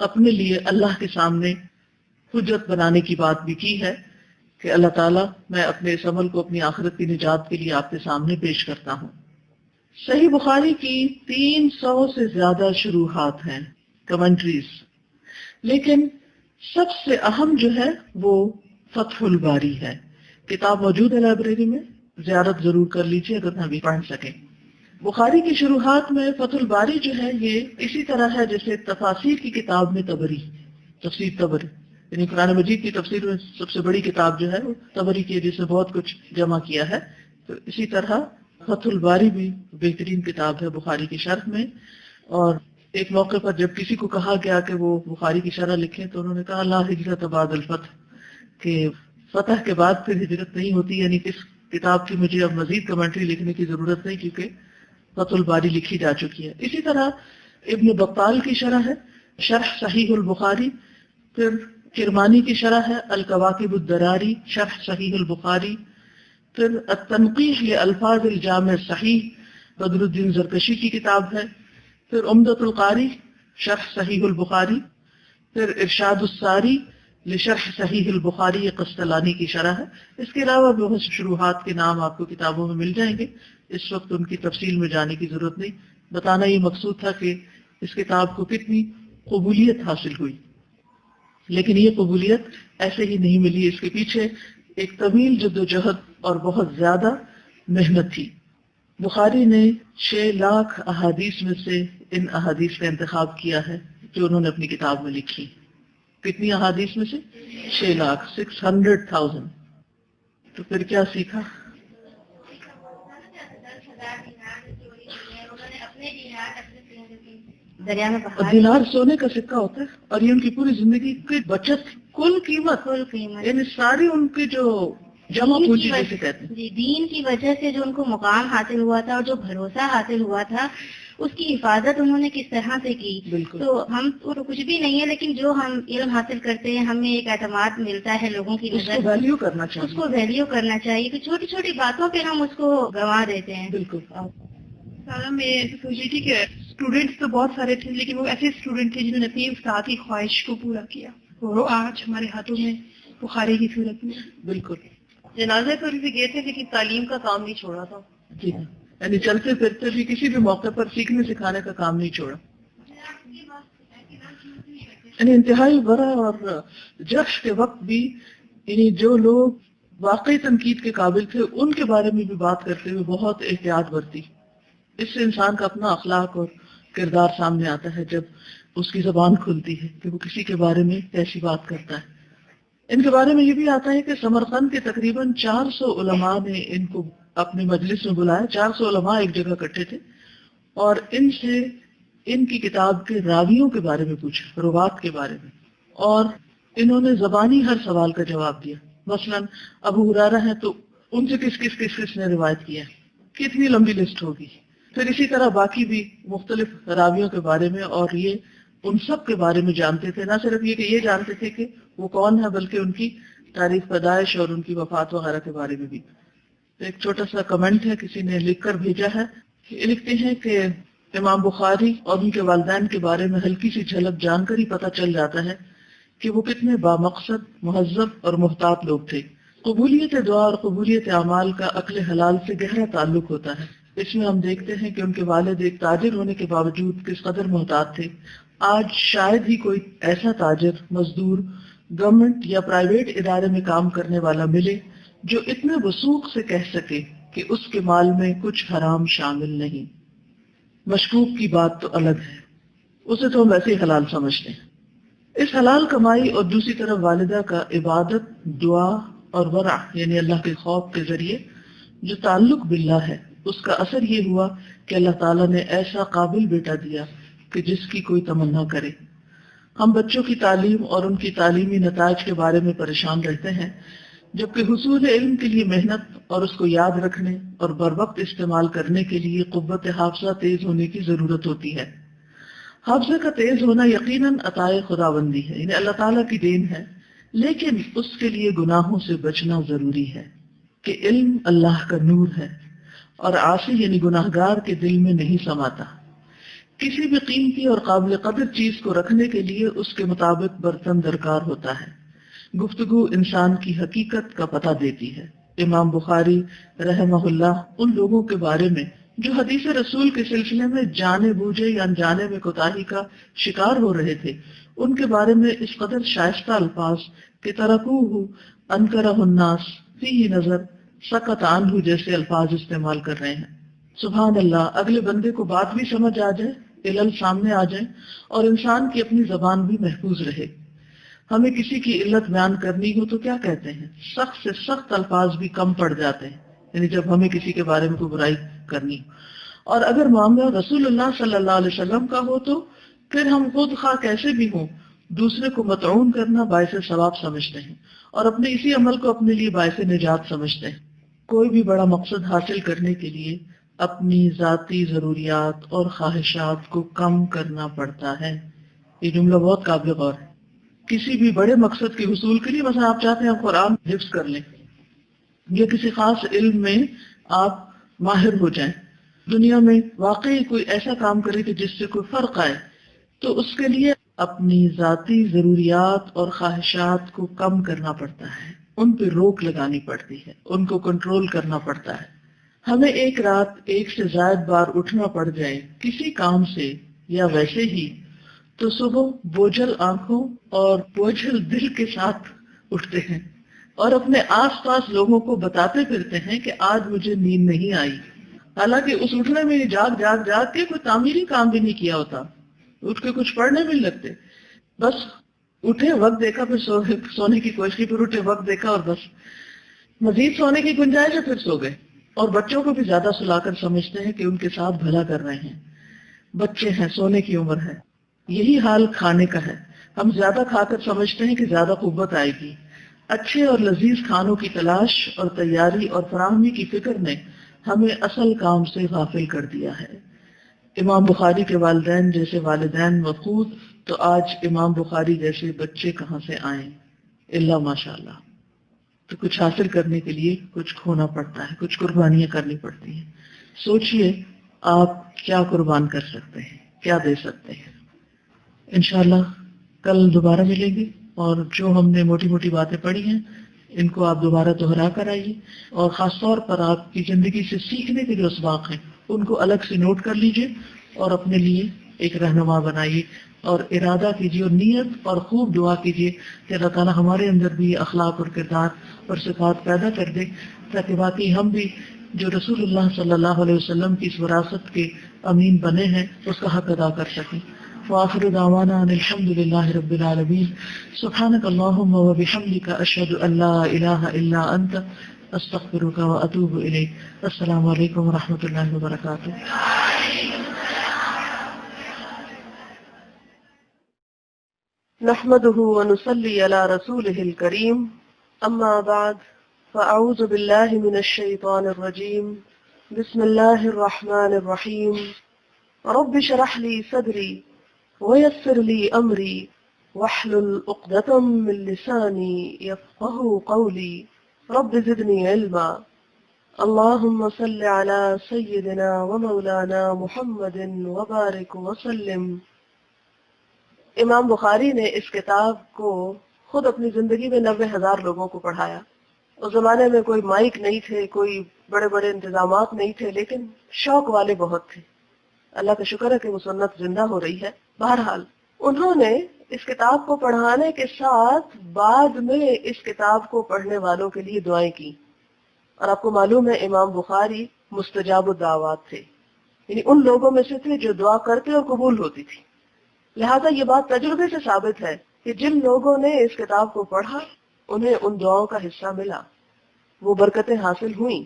اپنے لیے اللہ کے سامنے حجت بنانے کی بات بھی کی ہے کہ اللہ تعالیٰ میں اپنے اس عمل کو اپنی آخرت کی نجات کے لیے آپ کے سامنے پیش کرتا ہوں۔ صحیح بخاری کی 300 سے زیادہ شروحات ہیں، کمنٹریز، لیکن سب سے اہم جو ہے وہ فتح الباری ہے۔ کتاب موجود ہے لائبریری میں، زیارت ضرور کر لیجیے اگر نہ بھی پڑھ سکیں۔ بخاری کی شروحات میں فتح الباری جو ہے یہ اسی طرح ہے جیسے تفاسیر کی کتاب میں تبری، تفسیر تبری، یعنی قرآن مجید کی تفسیر میں سب سے بڑی کتاب جو ہے وہ تبری کی ہے جس نے بہت کچھ جمع کیا ہے۔ تو اسی طرح فتح الباری بھی بہترین کتاب ہے بخاری کی شرح میں۔ اور ایک موقع پر جب کسی کو کہا گیا کہ وہ بخاری کی شرح لکھیں تو انہوں نے کہا لا ہجرت بعد الفتح، کہ فتح کے بعد پھر ہجرت نہیں ہوتی، یعنی اس کتاب کی مجھے اب مزید کمنٹری لکھنے کی ضرورت نہیں کیونکہ فتح الباری لکھی جا چکی ہے۔ اسی طرح ابن بطال کی شرح ہے شرح صحیح البخاری، پھر کرمانی کی شرح ہے الکواکب الدراری شرح صحیح البخاری، پھر التنقیح لالفاظ الجامع صحیح بدر الدین زرکشی کی کتاب ہے، پھر عمدۃ القاری شرح صحیح البخاری، پھر ارشاد الساری لشرح صحیح البخاری قسطلانی کی شرح ہے۔ اس کے علاوہ بہت سے شروحات کے نام آپ کو کتابوں میں مل جائیں گے، اس وقت ان کی تفصیل میں جانے کی ضرورت نہیں، بتانا یہ مقصود تھا کہ اس کتاب کو کتنی قبولیت حاصل ہوئی۔ لیکن یہ قبولیت ایسے ہی نہیں ملی، اس کے پیچھے ایک طویل جدوجہد اور بہت زیادہ محنت تھی۔ بخاری نے 6 لاکھ احادیث میں سے ان احادیث کا انتخاب کیا ہے جو انہوں نے اپنی کتاب میں لکھی۔ کتنی احادیث میں سے؟ 6 لاکھ، 600,000۔ تو پھر کیا سیکھا؟ دینار سونے کا سکہ ہوتا ہے، اور یہ ان کی پوری زندگی کی بچت، کل قیمت یعنی ساری ان کی جو جمع پونجی جیسے کہتے ہیں، جی دین کی وجہ سے جو ان کو مقام حاصل ہوا تھا اور جو بھروسہ حاصل ہوا تھا، اس کی حفاظت انہوں نے کس طرح سے کی۔ تو ہم تو کچھ بھی نہیں ہے، لیکن جو ہم علم حاصل کرتے ہیں ہمیں ایک اعتماد ملتا ہے لوگوں کی اس کو ویلیو کرنا چاہیے، اس کو ویلیو کرنا چاہیے کہ چھوٹی چھوٹی باتوں پہ ہم اس کو گنوا دیتے ہیں۔ بالکل۔ سارا میں ایسے سوچ رہی تھی کہ اسٹوڈینٹس تو بہت سارے تھے، لیکن وہ ایسے اسٹوڈینٹ تھے جنہوں نے اپنی استاد کی خواہش کو پورا کیا، اور وہ آج ہمارے ہاتھوں میں بخاری کی صورت میں۔ بالکل۔ جنازے پر بھی گئے تھے لیکن تعلیم کا کام نہیں چھوڑا تھا۔ جی، یعنی چلتے پھرتے بھی کسی بھی موقع پر سیکھنے سکھانے کا کام نہیں چھوڑا، یعنی انتہائی برا اور جرح کے وقت بھی یعنی جو لوگ واقعی تنقید کے قابل تھے ان کے بارے میں بھی بات کرتے ہوئے بہت احتیاط برتی۔ اس سے انسان کا اپنا اخلاق اور کردار سامنے آتا ہے جب اس کی زبان کھلتی ہے کہ وہ کسی کے بارے میں کیسی بات کرتا ہے۔ ان کے بارے میں یہ بھی آتا ہے کہ سمرقند کے تقریباً 400 علماء نے ان کو اپنے مجلس میں بلایا۔ 400 علماء ایک جگہ اکٹھے تھے اور ان سے ان کی کتاب کے راویوں کے بارے میں پوچھا، روات کے بارے میں، اور انہوں نے زبانی ہر سوال کا جواب دیا۔ مثلا ابو ہریرہ ہیں تو ان سے کس نے روایت کیا، کتنی لمبی لسٹ ہوگی۔ پھر اسی طرح باقی بھی مختلف راویوں کے بارے میں، اور یہ ان سب کے بارے میں جانتے تھے، نہ صرف یہ کہ یہ جانتے تھے کہ وہ کون ہے بلکہ ان کی تاریخ پیدائش اور ان کی وفات وغیرہ کے بارے میں بھی۔ ایک چھوٹا سا کمنٹ ہے، کسی نے لکھ کر بھیجا ہے، لکھتے ہیں کہ امام بخاری اور ان کے والدین کے بارے میں ہلکی سی جھلک جان کر ہی پتہ چل جاتا ہے کہ وہ کتنے بامقصد، مہذب اور محتاط لوگ تھے۔ قبولیت دعا اور قبولیت اعمال کا عقل حلال سے گہرا تعلق ہوتا ہے۔ اس میں ہم دیکھتے ہیں کہ ان کے والد ایک تاجر ہونے کے باوجود کس قدر محتاط تھے۔ آج شاید ہی کوئی ایسا تاجر، مزدور، گورنمنٹ یا پرائیویٹ ادارے میں کام کرنے والا ملے جو اتنے وثوق سے کہہ سکے کہ اس کے مال میں کچھ حرام شامل نہیں۔ مشکوک کی بات تو الگ ہے، اسے تو ہم ویسے ہی حلال سمجھتے ہیں۔ اس حلال کمائی اور دوسری طرف والدہ کا عبادت، دعا اور ورع یعنی اللہ کے خوف کے ذریعے جو تعلق باللہ ہے، اس کا اثر یہ ہوا کہ اللہ تعالیٰ نے ایسا قابل بیٹا دیا کہ جس کی کوئی تمنا کرے۔ ہم بچوں کی تعلیم اور ان کی تعلیمی نتائج کے بارے میں پریشان رہتے ہیں، جبکہ حصول علم کے لیے محنت اور اس کو یاد رکھنے اور بر وقت استعمال کرنے کے لیے قوت حافظہ تیز ہونے کی ضرورت ہوتی ہے۔ حافظہ کا تیز ہونا یقیناً عطائے خداوندی ہے، یعنی اللہ تعالیٰ کی دین ہے، لیکن اس کے لیے گناہوں سے بچنا ضروری ہے کہ علم اللہ کا نور ہے اور عاصی یعنی گناہگار کے دل میں نہیں سماتا۔ کسی بھی قیمتی اور قابل قدر چیز کو رکھنے کے لیے اس کے مطابق برتن درکار ہوتا ہے۔ گفتگو انسان کی حقیقت کا پتہ دیتی ہے۔ امام بخاری رحمہ اللہ ان لوگوں کے بارے میں جو حدیث رسول کے سلسلے میں جانے بوجھے یا انجانے میں کوتاہی کا شکار ہو رہے تھے، ان کے بارے میں اس قدر شائستہ الفاظ کہ ترکوہ انکرہ الناس فیہ نظر سکت عنہ جیسے الفاظ استعمال کر رہے ہیں۔ سبحان اللہ، اگلے بندے کو بات بھی سمجھ آ جائے، علل سامنے آ جائیں اور انسان کی اپنی زبان بھی محفوظ رہے۔ ہمیں کسی کی علت بیان کرنی ہو تو کیا کہتے ہیں؟ سخت سے سخت الفاظ بھی کم پڑ جاتے ہیں، یعنی جب ہمیں کسی کے بارے میں کوئی برائی کرنی ہو۔ اور اگر معاملہ رسول اللہ صلی اللہ علیہ وسلم کا ہو تو پھر ہم خود خواہ کیسے بھی ہوں دوسرے کو مطعون کرنا باعث ثواب سمجھتے ہیں اور اپنے اسی عمل کو اپنے لیے باعث نجات سمجھتے ہیں۔ کوئی بھی بڑا مقصد حاصل کرنے کے لیے اپنی ذاتی ضروریات اور خواہشات کو کم کرنا پڑتا ہے۔ یہ جملہ بہت قابل غور ہے۔ کسی بھی بڑے مقصد کے حصول کے لیے، مثلا آپ چاہتے ہیں قرآن حفظ کر لیں یا کسی خاص علم میں آپ ماہر ہو جائیں، دنیا میں واقعی کوئی ایسا کام کرے کہ جس سے کوئی فرق آئے، تو اس کے لیے اپنی ذاتی ضروریات اور خواہشات کو کم کرنا پڑتا ہے، ان پہ روک لگانی پڑتی ہے، ان کو کنٹرول کرنا پڑتا ہے۔ ہمیں ایک رات ایک سے زائد بار اٹھنا پڑ جائے کسی کام سے یا ویسے ہی تو صبح بوجھل آنکھوں اور بوجھل دل کے ساتھ اٹھتے ہیں اور اپنے آس پاس لوگوں کو بتاتے پھرتے ہیں کہ آج مجھے نیند نہیں آئی، حالانکہ اس اٹھنے میں جاگ جاگ جاگ کے کوئی تعمیری کام بھی نہیں کیا ہوتا، اٹھ کے کچھ پڑھنے بھی نہیں لگتے، بس اٹھے وقت دیکھا پھر سونے کی کوشش کی، پھر اٹھے وقت دیکھا اور بس مزید سونے کی گنجائش ہے پھر سو گئے. اور بچوں کو بھی زیادہ سلا کر سمجھتے ہیں کہ ان کے ساتھ بھلا کر رہے ہیں، بچے ہیں، سونے کی عمر ہے. یہی حال کھانے کا ہے، ہم زیادہ کھا کر سمجھتے ہیں کہ زیادہ قوت آئے گی. اچھے اور لذیذ کھانوں کی تلاش اور تیاری اور فراہمی کی فکر نے ہمیں اصل کام سے غافل کر دیا ہے. امام بخاری کے والدین جیسے والدین مفقود، تو آج امام بخاری جیسے بچے کہاں سے آئیں، اللہ ماشاء اللہ. تو کچھ حاصل کرنے کے لیے کچھ کھونا پڑتا ہے، کچھ قربانیاں کرنی پڑتی ہیں. سوچئے آپ کیا قربان کر سکتے ہیں، کیا دے سکتے ہیں. انشاءاللہ کل دوبارہ ملیں گے اور جو ہم نے موٹی موٹی باتیں پڑھی ہیں ان کو آپ دوبارہ دہرا کر آئیے، اور خاص طور پر آپ کی زندگی سے سیکھنے کے جو اسباق ہیں ان کو الگ سے نوٹ کر لیجئے اور اپنے لیے ایک رہنما بنائیے، اور ارادہ کیجیے اور نیت اور خوب دعا کیجیے کہ اللہ تعالیٰ ہمارے اندر بھی اخلاق اور کردار اور صفات پیدا کر دے، تاکہ باقی ہم بھی جو رسول اللہ صلی اللہ علیہ وسلم کی اس وراثت کے امین بنے ہیں اس کا حق ادا کر سکیں. وآخر دعوانا ان الحمد للہ رب العالمین. سبحانک اللہم وبحمدک، اشہد ان لا الہ الا انت، استغفرک واتوب الیک. السلام علیکم ورحمۃ اللہ وبرکاتہ. نحمده ونصلي على رسوله الكريم، أما بعد، فأعوذ بالله من الشيطان الرجيم. بسم الله الرحمن الرحيم. رب اشرح لي صدري ويسر لي أمري واحلل عقدة من لساني يفقهوا قولي. رب زدني علما. اللهم صل على سيدنا ومولانا محمد وبارك وسلم. امام بخاری نے اس کتاب کو خود اپنی زندگی میں 90,000 لوگوں کو پڑھایا. اس زمانے میں کوئی مائک نہیں تھے، کوئی بڑے بڑے انتظامات نہیں تھے، لیکن شوق والے بہت تھے. اللہ کا شکر ہے کہ وہ سنت زندہ ہو رہی ہے. بہرحال انہوں نے اس کتاب کو پڑھانے کے ساتھ بعد میں اس کتاب کو پڑھنے والوں کے لیے دعائیں کی. اور آپ کو معلوم ہے امام بخاری مستجاب الدعوات تھے، یعنی ان لوگوں میں سے تھے جو دعا کرتے اور قبول ہوتی تھی. لہذا یہ بات تجربے سے ثابت ہے کہ جن لوگوں نے اس کتاب کو پڑھا انہیں ان دعاؤں کا حصہ ملا، وہ برکتیں حاصل ہوئیں.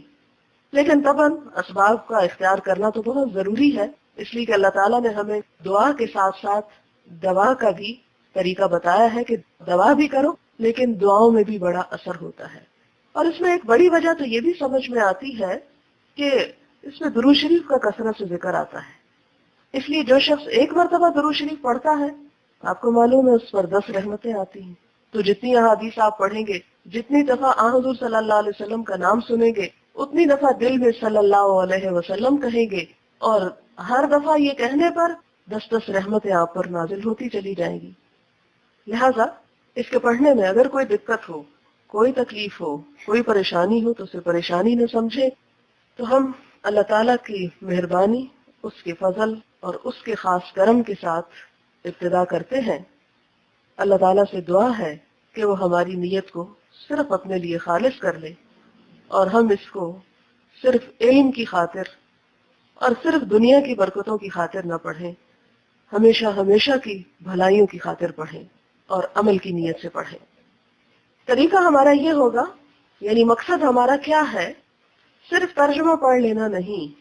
لیکن طبعاً اسباب کا اختیار کرنا تو بہت ضروری ہے، اس لیے کہ اللہ تعالیٰ نے ہمیں دعا کے ساتھ ساتھ دوا کا بھی طریقہ بتایا ہے کہ دوا بھی کرو لیکن دعاؤں میں بھی بڑا اثر ہوتا ہے. اور اس میں ایک بڑی وجہ تو یہ بھی سمجھ میں آتی ہے کہ اس میں درود شریف کا کثرت سے ذکر آتا ہے. اس لیے جو شخص ایک مرتبہ درود شریف پڑھتا ہے آپ کو معلوم ہے اس پر 10 رحمتیں آتی ہیں. تو جتنی احادیث آپ پڑھیں گے، جتنی دفعہ حضور صلی اللہ علیہ وسلم کا نام سنیں گے، اتنی دفعہ دل میں صلی اللہ علیہ وسلم کہیں گے، اور ہر دفعہ یہ کہنے پر 10 رحمتیں آپ پر نازل ہوتی چلی جائیں گی. لہذا اس کے پڑھنے میں اگر کوئی دقت ہو، کوئی تکلیف ہو، کوئی پریشانی ہو تو اسے پریشانی نہ سمجھے. تو ہم اللہ تعالیٰ کی مہربانی، اس کے فضل اور اس کے خاص کرم کے ساتھ ابتدا کرتے ہیں. اللہ تعالیٰ سے دعا ہے کہ وہ ہماری نیت کو صرف اپنے لیے خالص کر لے، اور ہم اس کو صرف علم کی خاطر اور صرف دنیا کی برکتوں کی خاطر نہ پڑھیں، ہمیشہ ہمیشہ کی بھلائیوں کی خاطر پڑھیں اور عمل کی نیت سے پڑھیں. طریقہ ہمارا یہ ہوگا، یعنی مقصد ہمارا کیا ہے، صرف ترجمہ پڑھ لینا نہیں.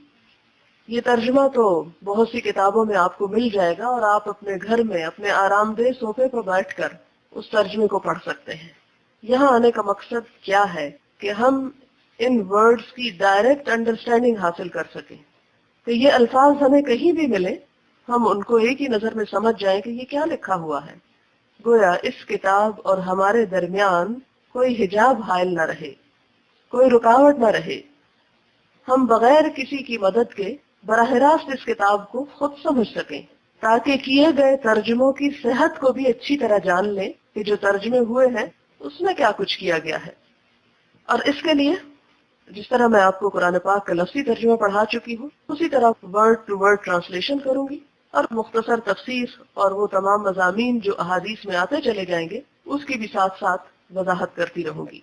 یہ ترجمہ تو بہت سی کتابوں میں آپ کو مل جائے گا اور آپ اپنے گھر میں اپنے آرام دہ صوفے پر بیٹھ کر اس ترجمے کو پڑھ سکتے ہیں. یہاں آنے کا مقصد کیا ہے کہ ہم ان ورڈز کی ڈائریکٹ انڈرسٹینڈنگ حاصل کر سکیں، کہ یہ الفاظ ہمیں کہیں بھی ملے ہم ان کو ایک ہی نظر میں سمجھ جائیں کہ یہ کیا لکھا ہوا ہے. گویا اس کتاب اور ہمارے درمیان کوئی حجاب حائل نہ رہے، کوئی رکاوٹ نہ رہے. ہم بغیر کسی کی مدد کے براہ راست اس کتاب کو خود سمجھ سکیں، تاکہ کیے گئے ترجموں کی صحت کو بھی اچھی طرح جان لیں کہ جو ترجمے ہوئے ہیں اس میں کیا کچھ کیا گیا ہے. اور اس کے لیے جس طرح میں آپ کو قرآن پاک کا لفظی ترجمہ پڑھا چکی ہوں، اسی طرح ورڈ ٹو ورڈ ٹرانسلیشن کروں گی اور مختصر تفسیر اور وہ تمام مضامین جو احادیث میں آتے چلے جائیں گے اس کی بھی ساتھ ساتھ وضاحت کرتی رہوں گی۔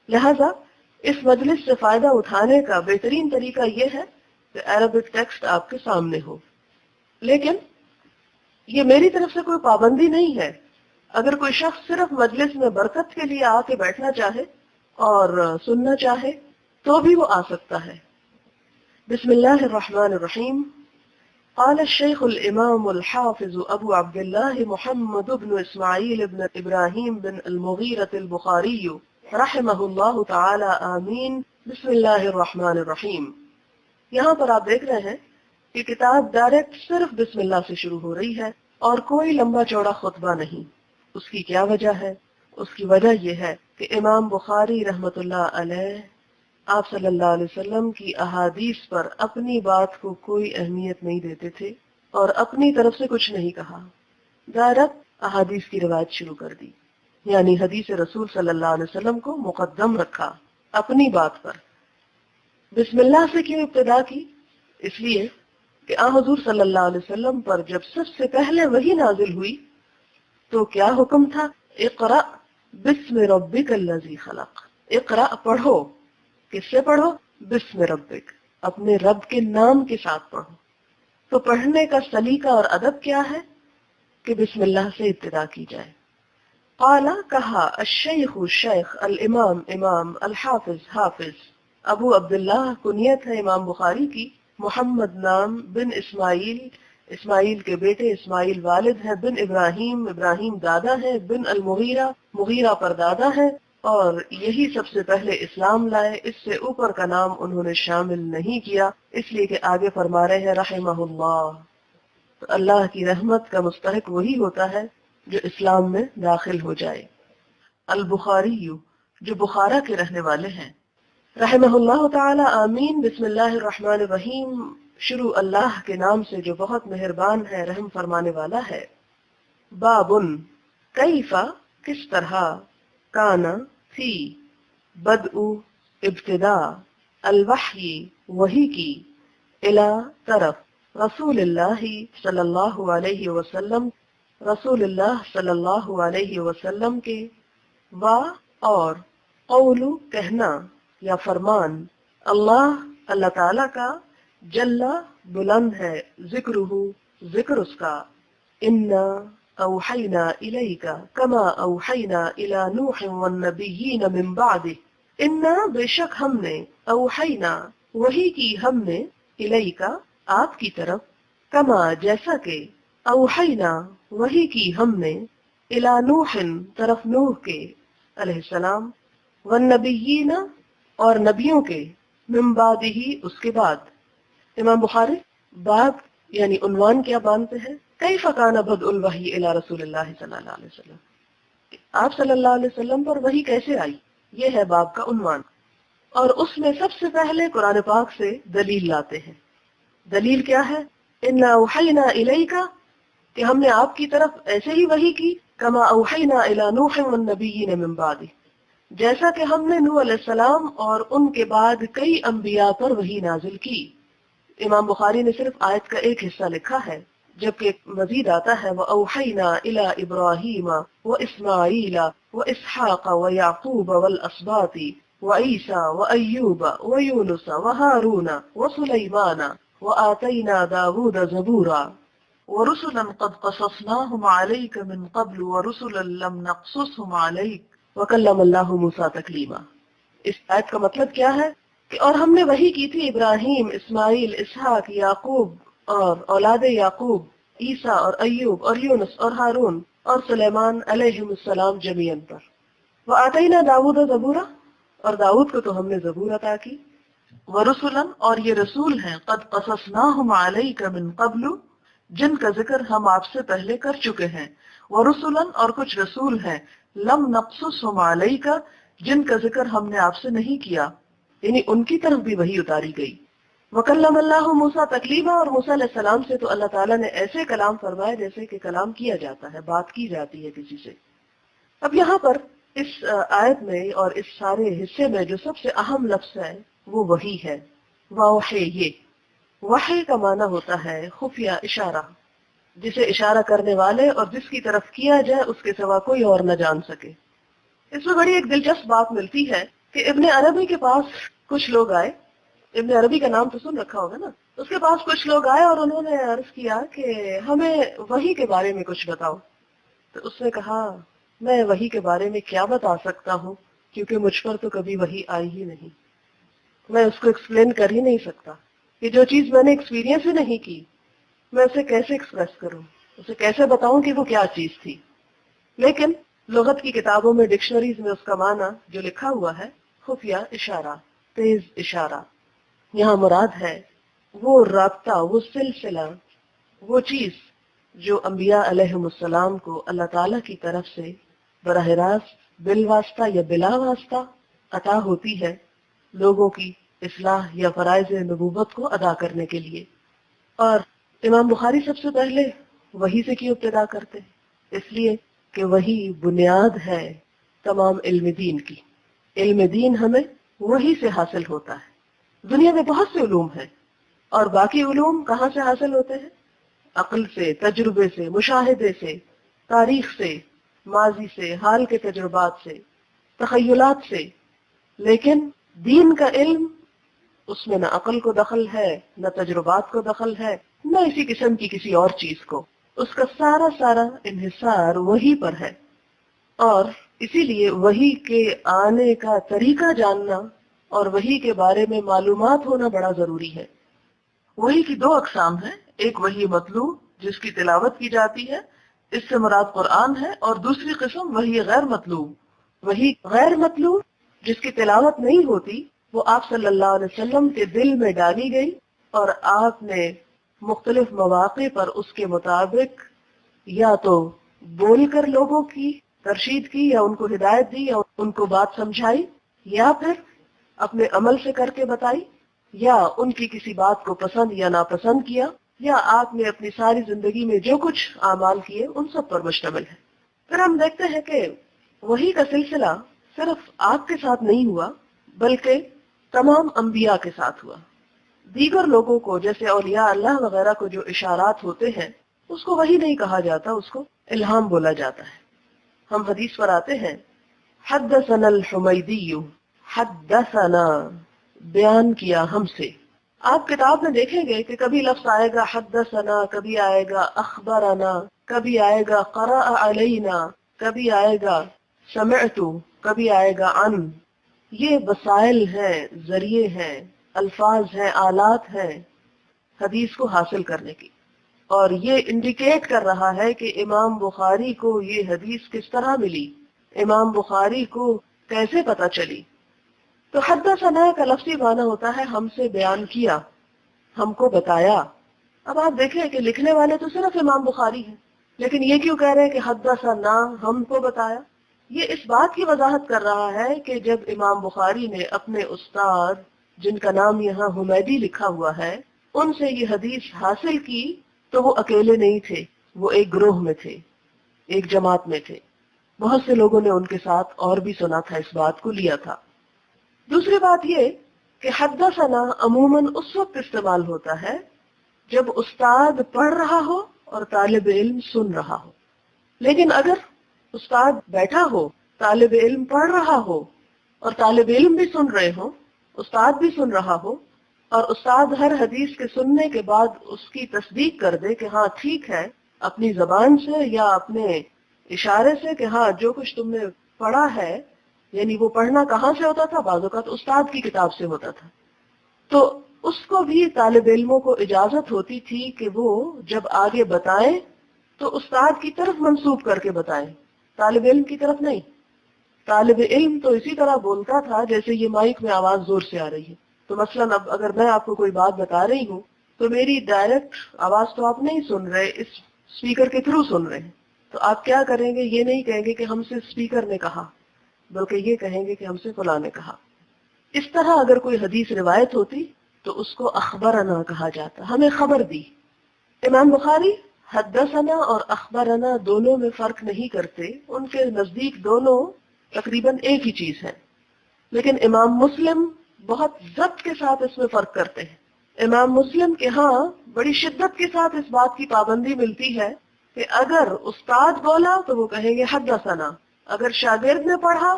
لہذا اس مجلس سے فائدہ اٹھانے کا بہترین طریقہ یہ ہے کہ عربک ٹیکسٹ آپ کے سامنے ہو، لیکن یہ میری طرف سے کوئی پابندی نہیں ہے۔ اگر کوئی شخص صرف مجلس میں برکت کے لیے آ کے بیٹھنا چاہے اور سننا چاہے تو بھی وہ آ سکتا ہے۔ بسم اللہ الرحمن الرحیم۔ قال الشيخ الإمام الحافظ أبو عبد الله محمد بن إسماعيل بن إبراهيم بن المغيرة البخاري رحمه الله تعالى آمين بسم الله الرحمن الرحیم۔ یہاں پر آپ دیکھ رہے ہیں کہ کتاب ڈائریکٹ صرف بسم اللہ سے شروع ہو رہی ہے اور کوئی لمبا چوڑا خطبہ نہیں۔ اس کی کیا وجہ ہے؟ اس کی وجہ یہ ہے کہ امام بخاری رحمت اللہ علیہ آپ صلی اللہ علیہ وسلم کی احادیث پر اپنی بات کو کوئی اہمیت نہیں دیتے تھے اور اپنی طرف سے کچھ نہیں کہا، ڈائریکٹ احادیث کی روایت شروع کر دی، یعنی حدیث رسول صلی اللہ علیہ وسلم کو مقدم رکھا اپنی بات پر۔ بسم اللہ سے کیوں ابتدا کی؟ اس لیے کہ حضور صلی اللہ علیہ وسلم پر جب سب سے پہلے وحی نازل ہوئی تو کیا حکم تھا؟ اقرأ بسم ربک الذی خلق۔ اقرأ پڑھو، کس سے پڑھو؟ بسم ربک، اپنے رب کے نام کے ساتھ پڑھو۔ تو پڑھنے کا سلیقہ اور ادب کیا ہے کہ بسم اللہ سے ابتدا کی جائے۔ قال کہا، الشیخ شیخ، الامام امام، الحافظ حافظ، ابو عبداللہ کنیت ہے امام بخاری کی، محمد نام، بن اسماعیل، اسماعیل کے بیٹے، اسماعیل والد ہیں، بن ابراہیم، ابراہیم دادا ہیں، بن المغیرہ، مغیرہ پر دادا ہیں، اور یہی سب سے پہلے اسلام لائے، اس سے اوپر کا نام انہوں نے شامل نہیں کیا، اس لیے کہ آگے فرما رہے ہیں رحمہ اللہ۔ تو اللہ کی رحمت کا مستحق وہی ہوتا ہے جو اسلام میں داخل ہو جائے۔ البخاری، جو بخارا کے رہنے والے ہیں، رحمہ اللہ تعالی آمین۔ بسم اللہ الرحمن الرحیم، شروع اللہ کے نام سے جو بہت مہربان ہے، رحم فرمانے والا ہے۔ بابن، کیفا، کس طرح، کانا، تھی، بدء، ابتدا، الوحی، وحی کی، الا، طرف، رسول اللہ صلی اللہ علیہ وسلم، رسول اللہ صلی اللہ علیہ وسلم کے، وا، اور، قول، کہنا یا فرمان، اللہ، اللہ تعالی کا، جل، بلند ہے، ذکرہ، ذکر اس کا، انا اوحینا الیک کما اوحینا الی نوح والنبیین من بعدہ، انا، بے شک ہم نے، اوحینا، وحی کی ہم نے، الیک، آپ کی طرف، کما، جیسا کہ، اوحینا، وحی کی ہم نے، الی نوح، طرف نوح کے علیہ السلام، والنبیین، اور نبیوں کے، من بعدہ، اس کے بعد۔ امام بخاری باب یعنی عنوان کیا باندھتے ہیں؟ کیف کان بدء الوحی الی رسول اللہ صلی اللہ علیہ وسلم، آپ صلی اللہ علیہ وسلم پر وحی کیسے آئی، یہ ہے باب کا عنوان۔ اور اس میں سب سے پہلے قرآن پاک سے دلیل لاتے ہیں۔ دلیل کیا ہے؟ انا اوحینا الیک، کہ ہم نے آپ کی طرف ایسے ہی وحی کی، کما اوحینا الی نوح والنبیین من بعدہ، جیسا کہ ہم نے نوح علیہ السلام اور ان کے بعد کئی انبیاء پر وحی نازل کی۔ امام بخاری نے صرف آیت کا ایک حصہ لکھا ہے، جبکہ مزید آتا ہے وَأَوْحَيْنَا إِلَىٰ إِبْرَاهِيمَ وَإِسْمَاعِيلَ وَإِسْحَاقَ وَيَعْقُوبَ وَالْأَسْبَاطِ وَعِيسَىٰ وَأَيُّوبَ وَيُونُسَ وَهَارُونَ وَسُلَيْمَانَ وَآتَيْنَا دَاوُودَ زَبُورًا وَرُسُلًا قَدْ قَصَصْنَاهُمْ عَلَيْكَ مِن قَبْلُ وَرُسُلًا لَّمْ نَقْصُصْهُمْ عَلَيْكَ وَكَلَّمَ اللَّهُ مُوسَىٰ تَكْلِيمًا۔ اس آیت کا مطلب کیا ہے کہ اور ہم نے وحی کی تھی ابراہیم، اسماعیل، اسحاق، یعقوب اور اولاد یعقوب، عیسیٰ اور ایوب اور یونس اور ہارون اور سلیمان علیہم السلام جمیعاً پر۔ وآتینا داود زبورا، اور داؤد کو تو ہم نے زبور عطا کی۔ ورسلاً، اور یہ رسول ہیں، قد قصصناہم علیک من قبل، جن کا ذکر ہم آپ سے پہلے کر چکے ہیں۔ ورسلاً، اور کچھ رسول ہیں، لم نقصصہم علیک، جن کا ذکر ہم نے آپ سے نہیں کیا، یعنی ان کی طرف بھی وحی اتاری گئی۔ وکلم اللہ موسیٰ تکلیما، اور موسیٰ علیہ السلام سے تو اللہ تعالیٰ نے ایسے کلام فرمائے جیسے کہ کلام کیا جاتا ہے، بات کی جاتی ہے کسی سے۔ اب یہاں پر اس آیت میں اور اس سارے حصے میں جو سب سے اہم لفظ ہے وہ وحی ہے۔ واوحی، یہ وحی کا معنی ہوتا ہے خفیہ اشارہ، جسے اشارہ کرنے والے اور جس کی طرف کیا جائے اس کے سوا کوئی اور نہ جان سکے۔ اس میں بڑی ایک دلچسپ بات ملتی ہے کہ ابن عربی کے پاس کچھ لوگ آئے، ابن عربی کا نام تو سن رکھا ہوگا نا، اس کے پاس کچھ لوگ آئے اور انہوں نے عرض کیا کہ ہمیں وحی کے بارے میں کچھ بتاؤ۔ تو اس نے کہا میں وحی کے بارے میں کیا بتا سکتا ہوں، کیونکہ مجھ پر تو کبھی وحی آئی ہی نہیں، میں اس کو ایکسپلین کر ہی نہیں سکتا، کہ جو چیز میں نے ایکسپیرینس ہی نہیں کی میں اسے کیسے ایکسپریس کروں، اسے کیسے بتاؤں کہ وہ کیا چیز تھی۔ لیکن لغت کی کتابوں میں ڈکشنریز میں اس کا معنی جو لکھا ہوا ہے خفیہ اشارہ، تیز اشارہ، یہاں مراد ہے وہ رابطہ، وہ سلسلہ، وہ چیز جو انبیاء علیہم السلام کو اللہ تعالی کی طرف سے براہ راست بالواسطہ یا بلا واسطہ عطا ہوتی ہے لوگوں کی اصلاح یا فرائض نبوت کو ادا کرنے کے لیے۔ اور امام بخاری سب سے پہلے وحی سے کیوں ابتدا کرتے ہیں؟ اس لیے کہ وہی بنیاد ہے تمام علم دین کی۔ علم دین ہمیں وہی سے حاصل ہوتا ہے۔ دنیا میں بہت سے علوم ہیں اور باقی علوم کہاں سے حاصل ہوتے ہیں؟ عقل سے، تجربے سے، مشاہدے سے، تاریخ سے، ماضی سے، حال کے تجربات سے، تخیلات سے۔ لیکن دین کا علم، اس میں نہ عقل کو دخل ہے، نہ تجربات کو دخل ہے، نہ اسی قسم کی کسی اور چیز کو۔ اس کا سارا انحصار وہی پر ہے، اور اسی لیے وہی کے آنے کا طریقہ جاننا اور وہی کے بارے میں معلومات ہونا بڑا ضروری ہے۔ وہی کی دو اقسام ہیں، ایک وحی مطلوب جس کی تلاوت کی جاتی ہے، اس سے مراد قرآن ہے، اور دوسری قسم وحی غیر مطلوب۔ وحی غیر مطلوب جس کی تلاوت نہیں ہوتی، وہ آپ صلی اللہ علیہ وسلم کے دل میں ڈالی گئی اور آپ نے مختلف مواقع پر اس کے مطابق یا تو بول کر لوگوں کی ترشید کی، یا ان کو ہدایت دی، یا ان کو بات سمجھائی، یا پھر اپنے عمل سے کر کے بتائی، یا ان کی کسی بات کو پسند یا ناپسند کیا، یا آپ نے اپنی ساری زندگی میں جو کچھ اعمال کیے ان سب پر مشتمل ہے۔ پھر ہم دیکھتے ہیں کہ وحی کا سلسلہ صرف آپ کے ساتھ نہیں ہوا، بلکہ تمام انبیاء کے ساتھ ہوا۔ دیگر لوگوں کو جیسے اولیاء اللہ وغیرہ کو جو اشارات ہوتے ہیں اس کو وحی نہیں کہا جاتا، اس کو الہام بولا جاتا ہے۔ ہم حدیث پر آتے ہیں، حدثنا الحمیدی، حدثنا بیان کیا ہم سے۔ آپ کتاب میں دیکھیں گے کہ کبھی لفظ آئے گا حدثنا، کبھی آئے گا اخبرنا، کبھی آئے گا قرأ علینا، کبھی آئے گا سمعت، کبھی آئے گا عن۔ یہ وسائل ہیں، ذریعے ہیں، الفاظ ہیں، آلات ہیں حدیث کو حاصل کرنے کی، اور یہ انڈیکیٹ کر رہا ہے کہ امام بخاری کو یہ حدیث کس طرح ملی، امام بخاری کو کیسے پتہ چلی۔ تو حدثنا کا لفظی معنی ہوتا ہے ہم سے بیان کیا، ہم کو بتایا۔ اب آپ دیکھیں کہ لکھنے والے تو صرف امام بخاری ہیں، لیکن یہ کیوں کہہ رہے ہیں کہ حدثنا، ہم کو بتایا؟ یہ اس بات کی وضاحت کر رہا ہے کہ جب امام بخاری نے اپنے استاد، جن کا نام یہاں حمیدی لکھا ہوا ہے، ان سے یہ حدیث حاصل کی تو وہ اکیلے نہیں تھے، وہ ایک گروہ میں تھے، ایک جماعت میں تھے، بہت سے لوگوں نے ان کے ساتھ اور بھی سنا تھا، اس بات کو لیا تھا۔ دوسری بات یہ کہ حدثنا عموماً اس وقت استعمال ہوتا ہے جب استاد پڑھ رہا ہو اور طالب علم سن رہا ہو۔ لیکن اگر استاد بیٹھا ہو، طالب علم پڑھ رہا ہو اور طالب علم بھی سن رہے ہوں، استاد بھی سن رہا ہو، اور استاد ہر حدیث کے سننے کے بعد اس کی تصدیق کر دے کہ ہاں ٹھیک ہے، اپنی زبان سے یا اپنے اشارے سے کہ ہاں جو کچھ تم نے پڑھا ہے، یعنی وہ پڑھنا کہاں سے ہوتا تھا؟ بعض اوقات استاد کی کتاب سے ہوتا تھا، تو اس کو بھی طالب علموں کو اجازت ہوتی تھی کہ وہ جب آگے بتائیں تو استاد کی طرف منسوب کر کے بتائیں، طالب علم کی طرف نہیں۔ طالب علم تو اسی طرح بولتا تھا جیسے یہ مائک میں آواز زور سے آ رہی ہے، تو مثلا اب اگر میں آپ کو کوئی بات بتا رہی ہوں تو میری ڈائریکٹ آواز تو آپ نہیں سن رہے، اس اسپیکر کے تھرو سن رہے ہیں، تو آپ کیا کریں گے؟ یہ نہیں کہیں گے کہ ہم سے اسپیکر نے کہا، بلکہ یہ کہیں گے کہ ہم سے فلاں نے کہا۔ اس طرح اگر کوئی حدیث روایت ہوتی تو اس کو اخبرنا کہا جاتا، ہمیں خبر دی۔ امام بخاری حدثنا اور اخبرنا دونوں میں فرق نہیں کرتے، ان کے نزدیک دونوں تقریباً ایک ہی چیز ہے، لیکن امام مسلم بہت ضبط کے ساتھ اس میں فرق کرتے ہیں۔ امام مسلم کے ہاں بڑی شدت کے ساتھ اس بات کی پابندی ملتی ہے کہ اگر استاد بولا تو وہ کہیں گے حدثنا، اگر شاگرد نے پڑھا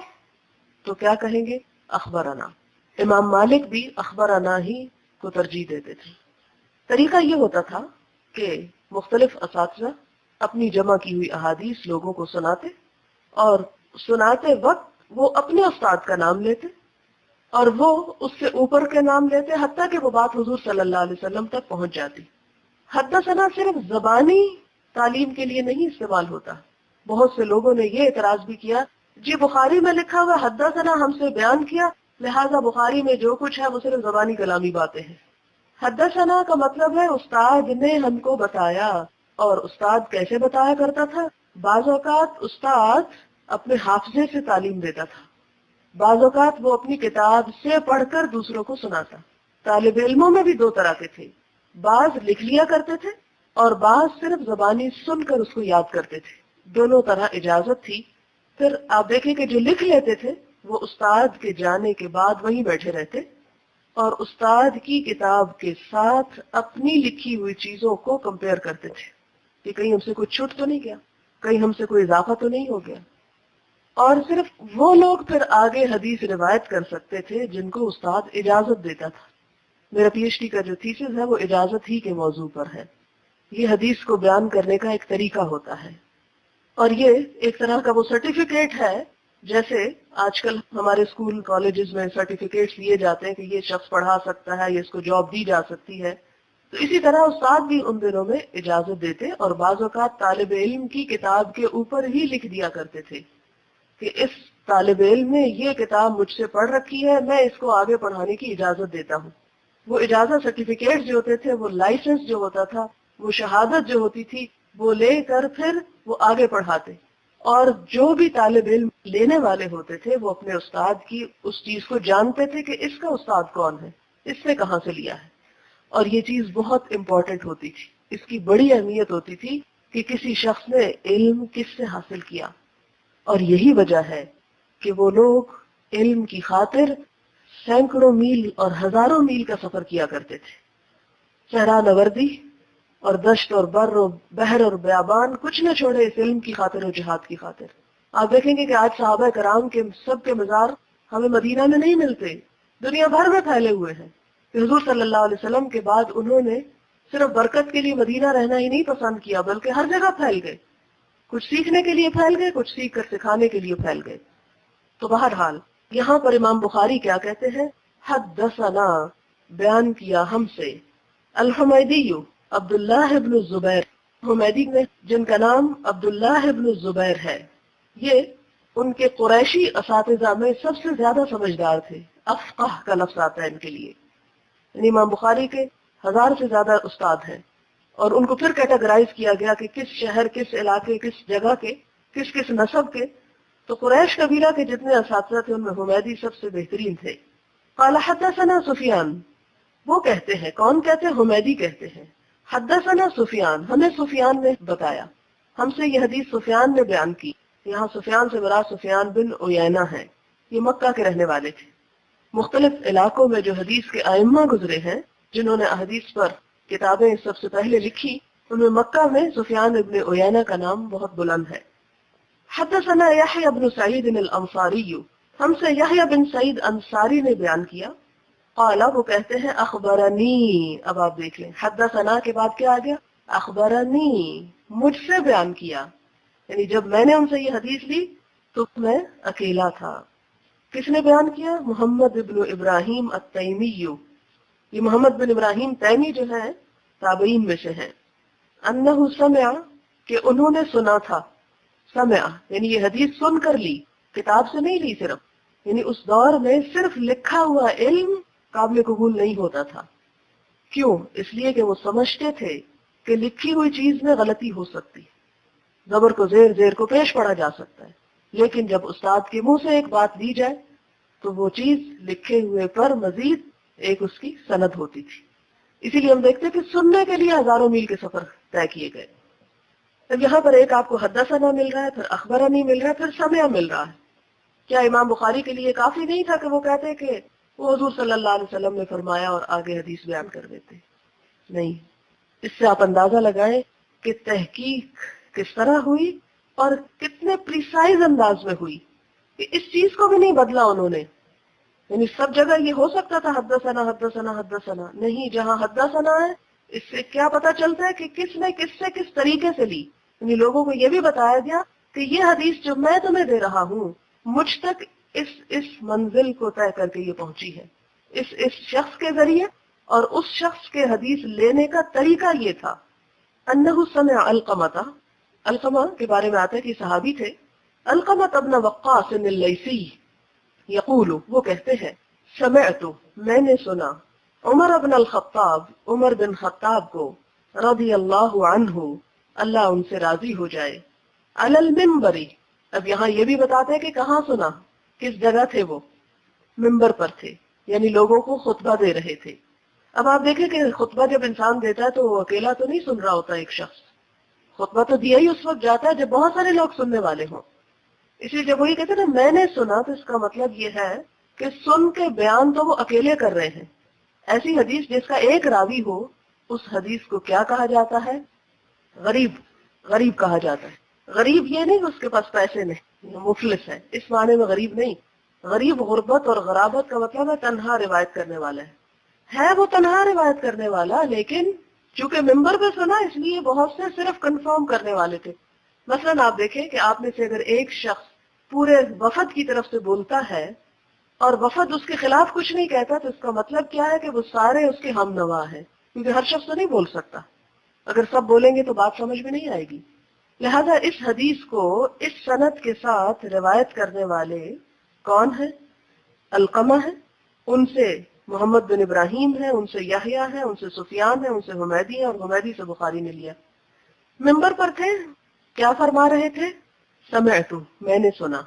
تو کیا کہیں گے؟ اخبرنا۔ امام مالک بھی اخبرنا ہی کو ترجیح دیتے تھے۔ طریقہ یہ ہوتا تھا کہ مختلف اساتذہ اپنی جمع کی ہوئی احادیث لوگوں کو سناتے، اور سناتے وقت وہ اپنے استاد کا نام لیتے اور وہ اس سے اوپر کے نام لیتے، حتیٰ کہ وہ بات حضور صلی اللہ علیہ وسلم تک پہنچ جاتی۔ حدثنا صرف زبانی تعلیم کے لیے نہیں استعمال ہوتا۔ بہت سے لوگوں نے یہ اعتراض بھی کیا، جی بخاری میں لکھا ہوا حدثنا ہم سے بیان کیا، لہذا بخاری میں جو کچھ ہے وہ صرف زبانی کلامی باتیں ہیں۔ حدثنا کا مطلب ہے استاد نے ہم کو بتایا، اور استاد کیسے بتایا کرتا تھا؟ بعض اوقات استاد اپنے حافظے سے تعلیم دیتا تھا، بعض اوقات وہ اپنی کتاب سے پڑھ کر دوسروں کو سناتا۔ طالب علموں میں بھی دو طرح کے تھے، بعض لکھ لیا کرتے تھے اور بعض صرف زبانی سن کر اس کو یاد کرتے تھے۔ دونوں طرح اجازت تھی۔ پھر آپ دیکھیں کہ جو لکھ لیتے تھے وہ استاد کے جانے کے بعد وہیں بیٹھے رہتے اور استاد کی کتاب کے ساتھ اپنی لکھی ہوئی چیزوں کو کمپیئر کرتے تھے کہ کہیں ہم سے کوئی چھوٹ تو نہیں گیا، کہیں ہم سے کوئی اضافہ تو نہیں ہو گیا۔ اور صرف وہ لوگ پھر آگے حدیث روایت کر سکتے تھے جن کو استاد اجازت دیتا تھا۔ میرا پی ایچ ڈی کا جو تھیسس ہے وہ اجازت ہی کے موضوع پر ہے۔ یہ حدیث کو بیان کرنے کا ایک طریقہ ہوتا ہے، اور یہ ایک طرح کا وہ سرٹیفکیٹ ہے، جیسے آج کل ہمارے اسکول کالجز میں سرٹیفکیٹس دیے جاتے ہیں کہ یہ شخص پڑھا سکتا ہے، یہ اس کو جاب دی جا سکتی ہے۔ تو اسی طرح استاد بھی ان دنوں میں اجازت دیتے اور بعض اوقات طالب علم کی کتاب کے اوپر ہی لکھ دیا کرتے تھے کہ اس طالب علم نے یہ کتاب مجھ سے پڑھ رکھی ہے، میں اس کو آگے پڑھانے کی اجازت دیتا ہوں۔ وہ اجازت سرٹیفکیٹ جو ہوتے تھے، وہ لائسنس جو ہوتا تھا، وہ شہادت جو ہوتی تھی، وہ لے کر پھر وہ آگے پڑھاتے، اور جو بھی طالب علم لینے والے ہوتے تھے وہ اپنے استاد کی اس چیز کو جانتے تھے کہ اس کا استاد کون ہے، اس نے کہاں سے لیا ہے۔ اور یہ چیز بہت امپورٹنٹ ہوتی تھی، اس کی بڑی اہمیت ہوتی تھی کہ کسی شخص نے علم کس سے حاصل کیا۔ اور یہی وجہ ہے کہ وہ لوگ علم کی خاطر سینکڑوں میل اور ہزاروں میل کا سفر کیا کرتے تھے۔ صحرا نوردی اور دشت اور بر اور بحر اور بیابان کچھ نہ چھوڑے اس علم کی خاطر اور جہاد کی خاطر۔ آپ دیکھیں گے کہ آج صحابہ کرام کے سب کے مزار ہمیں مدینہ میں نہیں ملتے، دنیا بھر میں پھیلے ہوئے ہیں۔ کہ حضور صلی اللہ علیہ وسلم کے بعد انہوں نے صرف برکت کے لیے مدینہ رہنا ہی نہیں پسند کیا، بلکہ ہر جگہ پھیل گئے، کچھ سیکھنے کے لیے پھیل گئے، کچھ سیکھ کر سکھانے کے لیے پھیل گئے۔ تو بہرحال یہاں پر امام بخاری کیا کہتے ہیں؟ حدثنا، بیان کیا ہم سے، الحمیدی عبداللہ ابن الزبیر، حمیدی میں جن کا نام عبداللہ ابن الزبیر ہے، یہ ان کے قریشی اساتذہ میں سب سے زیادہ سمجھدار تھے۔ افقہ کا لفظ آتا ہے ان کے لیے، یعنی امام بخاری کے 1000 سے زیادہ استاد ہیں، اور ان کو پھر کیٹاگرائز کیا گیا کہ کس شہر، کس علاقے، کس جگہ کے، کس کس نسب کے۔ تو قریش قبیلہ کے جتنے اساتذہ تھے ان میں حمیدی سب سے بہترین تھے۔ قال حدثنا سفیان، وہ کہتے ہیں، کون کہتے ہیں؟ حمیدی کہتے ہیں، حدثنا سفیان، ہمیں سفیان نے بتایا، ہم سے یہ حدیث سفیان نے بیان کی۔ یہاں سفیان سے مراد سفیان بن عیینہ ہے، یہ مکہ کے رہنے والے تھے۔ مختلف علاقوں میں جو حدیث کے ائمہ گزرے ہیں، جنہوں نے حدیث پر کتابیں سب سے پہلے لکھی، ان میں مکہ میں سفیان ابن عیینہ کا نام بہت بلند ہے۔ حدثنا یحییٰ بن سعید الانصاری، ہم سے یحییٰ بن سعید انصاری نے بیان کیا۔ قال، وہ کہتے ہیں، اخبرنی، اب آپ دیکھ لیں حدثنا کے بعد کیا آ گیا؟ اخبرنی، مجھ سے بیان کیا، یعنی جب میں نے ان سے یہ حدیث لی تو میں اکیلا تھا۔ کس نے بیان کیا؟ محمد ابن ابراہیم التیمی، یہ محمد بن ابراہیم تیمی جو ہے تابعین میں سے ہیں۔ انہ سمع، کہ انہوں نے سنا تھا، سمع یعنی یہ حدیث سن کر لی، کتاب سے نہیں لی صرف، یعنی اس دور میں صرف لکھا ہوا علم قابل قبول نہیں ہوتا تھا۔ کیوں؟ اس لیے کہ وہ سمجھتے تھے کہ لکھی ہوئی چیز میں غلطی ہو سکتی، زبر کو زیر، زیر کو پیش پڑھا جا سکتا ہے، لیکن جب استاد کے منہ سے ایک بات دی جائے تو وہ چیز لکھے ہوئے پر مزید ایک اس کی سند ہوتی تھی۔ اسی لیے ہم دیکھتے ہیں کہ سننے کے لیے ہزاروں میل کے سفر طے کیے گئے۔ اب یہاں پر ایک آپ کو حدثنا مل رہا ہے، پھر اخبرنی مل رہا ہے، پھر سمع مل رہا ہے۔ کیا امام بخاری کے لیے کافی نہیں تھا کہ وہ کہتے کہ وہ حضور صلی اللہ علیہ وسلم نے فرمایا اور آگے حدیث بیان کر دیتے. نہیں، اس سے آپ اندازہ لگائیں کہ تحقیق کس طرح ہوئی اور کتنے پریسائز انداز میں ہوئی کہ اس چیز کو بھی نہیں بدلا انہوں نے. یعنی سب جگہ یہ ہو سکتا تھا حدثنا حدثنا حدثنا، نہیں، جہاں حدثنا ہے اس سے کیا پتا چلتا ہے کہ کس نے کس سے کس طریقے سے لی. یعنی لوگوں کو یہ بھی بتایا گیا کہ یہ حدیث جو میں تمہیں دے رہا ہوں مجھ تک اس منزل کو طے کر کے یہ پہنچی ہے، اس شخص کے ذریعے، اور اس شخص کے حدیث لینے کا طریقہ یہ تھا. انہ سمع علقمہ، علقمہ کے بارے میں آتا ہے کہ صحابی تھے، علقمہ ابن وقاص اللیثی یقول، وہ کہتے ہیں، سمعت، میں نے سنا، عمر بن الخطاب، عمر بن خطاب کو، رضی اللہ عنہ، اللہ ان سے راضی ہو جائے، علی المنبر. اب یہاں یہ بھی بتاتے ہیں کہ کہاں سنا، کس جگہ تھے وہ، منبر پر تھے، یعنی لوگوں کو خطبہ دے رہے تھے. اب آپ دیکھیں کہ خطبہ جب انسان دیتا ہے تو وہ اکیلا تو نہیں سن رہا ہوتا. ایک شخص خطبہ تو دیا ہی اس وقت جاتا ہے جب بہت سارے لوگ سننے والے ہوں. اس لیے جب وہی کہتے ہیں نا میں نے سنا، تو اس کا مطلب یہ ہے کہ سن کے بیان تو وہ اکیلے کر رہے ہیں. ایسی حدیث جس کا ایک راوی ہو، اس حدیث کو کیا کہا جاتا ہے؟ غریب. غریب کہا جاتا ہے. غریب یہ نہیں کہ اس کے پاس پیسے نہیں، مفلس ہے، اس معنی میں غریب نہیں. غریب غربت اور غرابت کا مطلب ہے تنہا روایت کرنے والا ہے وہ تنہا روایت کرنے والا، لیکن چونکہ ممبر پہ سنا اس لیے بہت سے صرف کنفرم کرنے والے تھے. مثلا آپ دیکھیں کہ آپ میں سے اگر ایک شخص پورے وفد کی طرف سے بولتا ہے اور وفد اس کے خلاف کچھ نہیں کہتا، تو اس کا مطلب کیا ہے کہ وہ سارے اس کے ہم نوا ہیں، کیونکہ ہر شخص تو نہیں بول سکتا. اگر سب بولیں گے تو بات سمجھ میں نہیں آئے گی. لہذا اس حدیث کو اس سند کے ساتھ روایت کرنے والے کون ہیں؟ علقمہ ہے، ان سے محمد بن ابراہیم ہے، ان سے یحییٰ ہے، ان سے سفیان ہے، ان سے حمیدی ہے، اور حمیدی سے بخاری نے لیا. منبر پر تھے، کیا فرما رہے تھے؟ سمعت، میں نے سنا،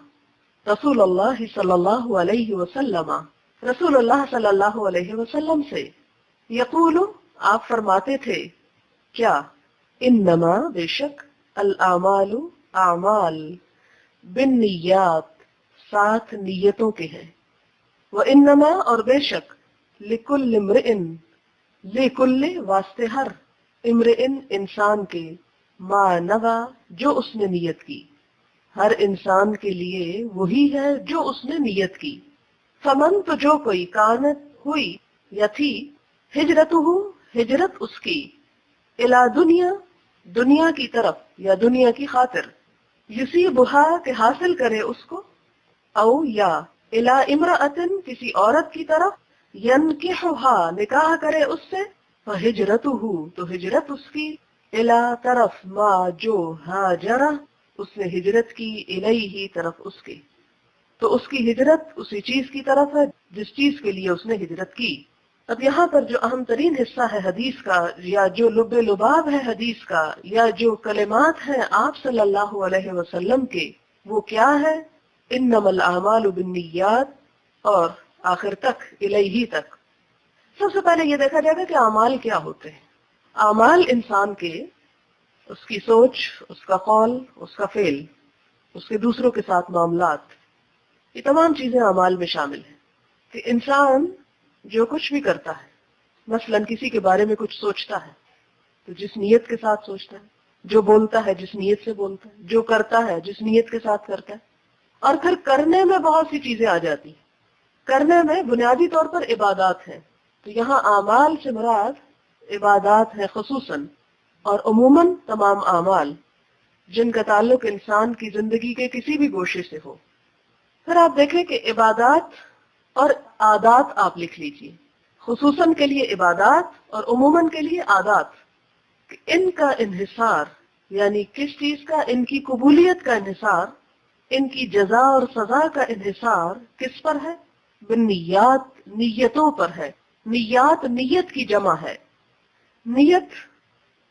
رسول اللہ صلی اللہ علیہ وسلم، رسول اللہ صلی اللہ علیہ وسلم سے، یقول، آپ فرماتے تھے، کیا؟ انما، بے شک، الاعمال، اعمال، بالنیات، ساتھ نیتوں کے ہیں، وانما، اور بے شک، لکل امرئ، لکل واسطے ہر، امرئ انسان کے، ما نوا جو اس نے نیت کی، ہر انسان کے لیے وہی ہے جو اس نے نیت کی. فمن، تو جو کوئی، کانت ہوئی یا تھی، ہجرتہ، ہجرت اس کی، الا دنیا، دنیا کی طرف یا دنیا کی خاطر، یصیبھا کہ حاصل کرے اس کو، او یا الا امرأتن کسی عورت کی طرف، ینکحھا نکاح کرے اس سے، فہجرتہ تو ہجرت اس کی، الا طرف، ما جو ہاجرہ اس نے ہجرت کی، الیہ طرف اس کے، تو اس کی ہجرت اسی چیز کی طرف ہے جس چیز کے لیے اس نے ہجرت کی. اب یہاں پر جو اہم ترین حصہ ہے حدیث کا، یا جو لب لباب ہے حدیث کا، یا جو کلمات ہیں آپ صلی اللہ علیہ وسلم کے، وہ کیا ہے؟ انما الاعمال بالنیات، اور آخر تک، الیہ تک. سب سے پہلے یہ دیکھا جائے گا کہ اعمال کیا ہوتے ہیں. اعمال انسان کے، اس کی سوچ، اس کا قول، اس کا فعل، اس کے دوسروں کے ساتھ معاملات، یہ تمام چیزیں اعمال میں شامل ہیں. کہ انسان جو کچھ بھی کرتا ہے، مثلا کسی کے بارے میں کچھ سوچتا ہے تو جس نیت کے ساتھ سوچتا ہے، جو بولتا ہے جس نیت سے بولتا ہے، جو کرتا ہے جس نیت کے ساتھ کرتا ہے، اور پھر کرنے میں بہت سی چیزیں آ جاتی ہیں. کرنے میں بنیادی طور پر عبادات ہیں، تو یہاں اعمال سے مراد عبادات ہے خصوصاً، اور عموماً تمام اعمال جن کا تعلق انسان کی زندگی کے کسی بھی گوشے سے ہو. پھر آپ دیکھیں کہ عبادات اور عادات آپ لکھ لیجیے، خصوصاً کے لیے عبادات اور عموماً کے لیے عادات. کہ ان کا انحصار، یعنی کس چیز کا؟ ان کی قبولیت کا انحصار، ان کی جزا اور سزا کا انحصار کس پر ہے؟ بالنیات، نیتوں پر ہے. نیات، نیت کی جمع ہے. نیت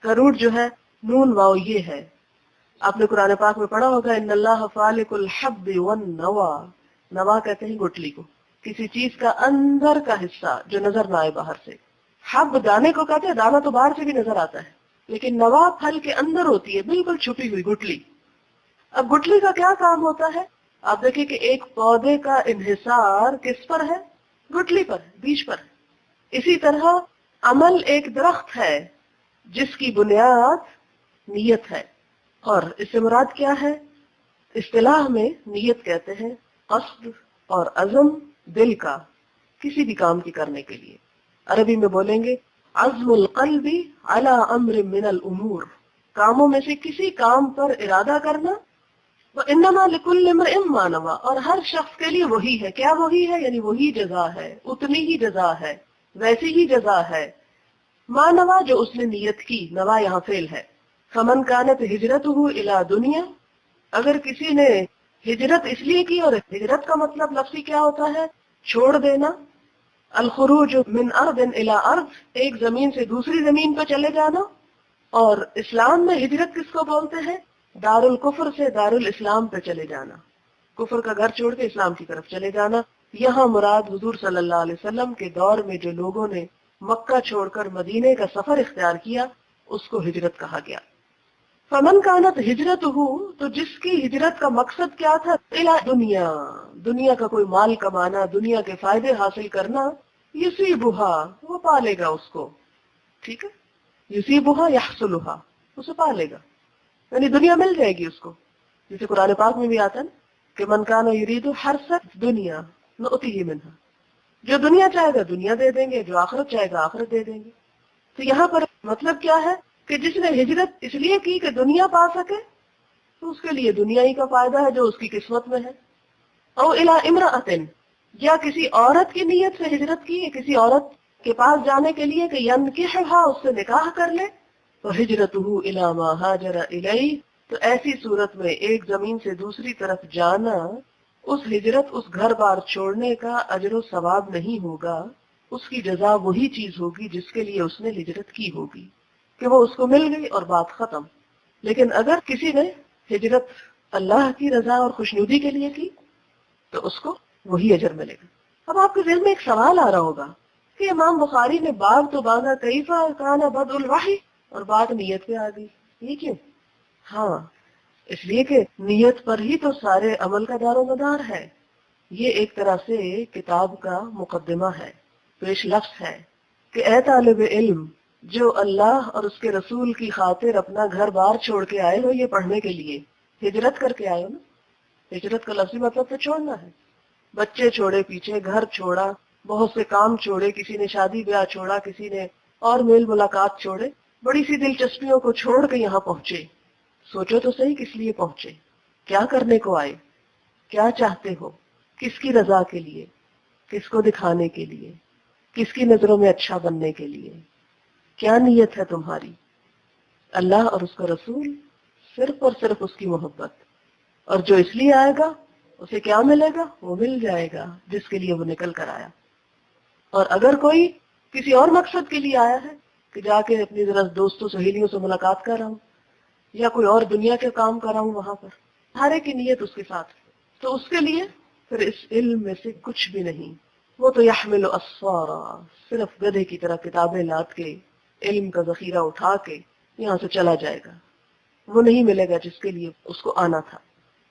کا روٹ جو ہے نون واو یہ ہے. آپ نے قرآن پاک میں پڑھا ہوگا ان اللہ فالق الحب والنوا، نوا کہتے ہیں گٹلی کو، کسی چیز کا اندر کا حصہ جو نظر نہ آئے باہر سے. حب دانے کو کہتے ہیں، دانا تو باہر سے بھی نظر آتا ہے، لیکن نوا پھل کے اندر ہوتی ہے، بالکل چھپی ہوئی گٹلی. اب گٹلی کا کیا کام ہوتا ہے؟ آپ دیکھیں کہ ایک پودے کا انحصار کس پر ہے؟ گٹلی پر، بیج پر. اسی طرح عمل ایک درخت ہے جس کی بنیاد نیت ہے. اور اس سے مراد کیا ہے؟ اصطلاح میں نیت کہتے ہیں قصد اور عزم دل کا کسی بھی کام کی کرنے کے لیے. عربی میں بولیں گے عزم القلب علی امر من الامور، کاموں میں سے کسی کام پر ارادہ کرنا. وانما لکل امرئ ما نوى، اور ہر شخص کے لیے وہی ہے. کیا وہی ہے؟ یعنی وہی جزا ہے، اتنی ہی جزا ہے، ویسی ہی جزا ہے. ما نوى جو اس نے نیت کی، نوا یہاں فعل ہے. فمن كانت ہجرته الى دنیا، اگر کسی نے ہجرت اس لیے کی، اور ہجرت کا مطلب لفظی کیا ہوتا ہے؟ چھوڑ دینا. الخروج من ارض الى ارض، ایک زمین سے دوسری زمین پہ چلے جانا. اور اسلام میں ہجرت کس کو بولتے ہیں؟ دار الکفر سے دار الاسلام پہ چلے جانا، کفر کا گھر چھوڑ کے اسلام کی طرف چلے جانا. یہاں مراد حضور صلی اللہ علیہ وسلم کے دور میں جو لوگوں نے مکہ چھوڑ کر مدینے کا سفر اختیار کیا اس کو ہجرت کہا گیا. فمن کانت ہجرت ہو، تو جس کی ہجرت کا مقصد کیا تھا؟ الى دنیا، دنیا کا کوئی مال کمانا، دنیا کے فائدے حاصل کرنا. یصیبھا، وہ پالے گا اس کو. ٹھیک ہے، یصیبھا یحصلھا، اسے پالے گا، یعنی دنیا مل جائے گی اس کو. جیسے قرآن پاک میں بھی آتا ہے کہ من کان یرید حرث دنیا نؤتیہ منہا، جو دنیا چاہے گا دنیا دے دیں گے، جو آخرت چاہے گا آخرت دے دیں گے. تو یہاں پر مطلب کیا ہے کہ جس نے ہجرت اس لیے کی کہ دنیا پا سکے تو اس کے لیے دنیا ہی کا فائدہ ہے جو اس کی قسمت میں ہے. او الی امرأۃ، یا کسی عورت کی نیت سے ہجرت کی، کسی عورت کے پاس جانے کے لیے کہ ینکحھا، اس سے نکاح کر لے. وہجرتہ الی ما ہاجر الیہ، تو ایسی صورت میں ایک زمین سے دوسری طرف جانا، اس ہجرت، اس گھر بار چھوڑنے کا اجر و ثواب نہیں ہوگا. اس کی جزا وہی چیز ہوگی جس کے لیے اس نے ہجرت کی ہوگی، کہ وہ اس کو مل گئی اور بات ختم. لیکن اگر کسی نے ہجرت اللہ کی رضا اور خوشنودی کے لیے کی تو اس کو وہی اجر ملے گا. اب آپ کے ذہن میں ایک سوال آ رہا ہوگا کہ امام بخاری نے باب تو باندھا کیفا کان بدء الوحی، اور بات نیت پہ آ گئی، یہ کیوں؟ ہاں، اس لیے کہ نیت پر ہی تو سارے عمل کا دار و مدار ہے. یہ ایک طرح سے کتاب کا مقدمہ ہے، پیش لفظ ہے کہ اے طالب علم، جو اللہ اور اس کے رسول کی خاطر اپنا گھر بار چھوڑ کے آئے ہو یہ پڑھنے کے لیے، ہجرت کر کے آئے ہو نا. ہجرت کا لفظی مطلب تو چھوڑنا ہے. بچے چھوڑے پیچھے، گھر چھوڑا، بہت سے کام چھوڑے، کسی نے شادی بیاہ چھوڑا، کسی نے اور میل ملاقات چھوڑے، بڑی سی دلچسپیوں کو چھوڑ کے یہاں پہنچے. سوچو تو صحیح کس لیے پہنچے، کیا کرنے کو آئے، کیا چاہتے ہو، کس کی رضا کے لیے، کس کو دکھانے کے لیے، کس کی نظروں میں اچھا بننے کے لیے، کیا نیت ہے تمہاری؟ اللہ اور اس کا رسول، صرف اور صرف اس کی محبت. اور جو اس لیے آئے گا اسے کیا ملے گا؟ وہ مل جائے گا جس کے لیے وہ نکل کر آیا. اور اگر کوئی کسی اور مقصد کے لیے آیا ہے کہ جا کے اپنی ذرا دوستوں سہیلیوں سے ملاقات کر رہا ہوں یا کوئی اور دنیا کے کام کر رہا ہوں وہاں پر، ہر ایک کی نیت اس کے ساتھ، تو اس کے لیے پھر اس علم میں سے کچھ بھی نہیں. وہ تو یحمل اسفارا، صرف گدھے کی طرح کتابیں لاد کے علم کا ذخیرہ اٹھا کے یہاں سے چلا جائے گا. وہ نہیں ملے گا جس کے لیے اس کو آنا تھا.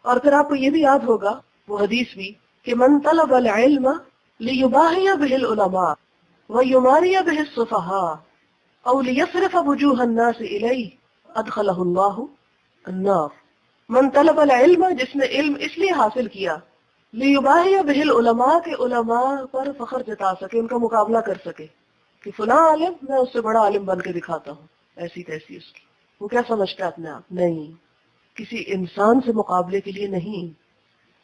اور پھر آپ کو یہ بھی یاد ہوگا وہ حدیث بھی کہ من طلب العلم لیباہی بہ العلماء ویماری بہ السفہاء او لیصرف وجوہ الناس الیہ ادخلہ اللہ النار. من طلب العلم، جس نے علم اس لیے حاصل کیا، لیباہی بہ العلماء، کہ علماء پر فخر جتا سکے، ان کا مقابلہ کر سکے کہ فلاں عالم، میں اس سے بڑا عالم بن کے دکھاتا ہوں، ایسی تیسی اس کی. وہ کیا سمجھتا ہے اپنے آپ؟ نہیں، کسی انسان سے مقابلے کے لیے نہیں.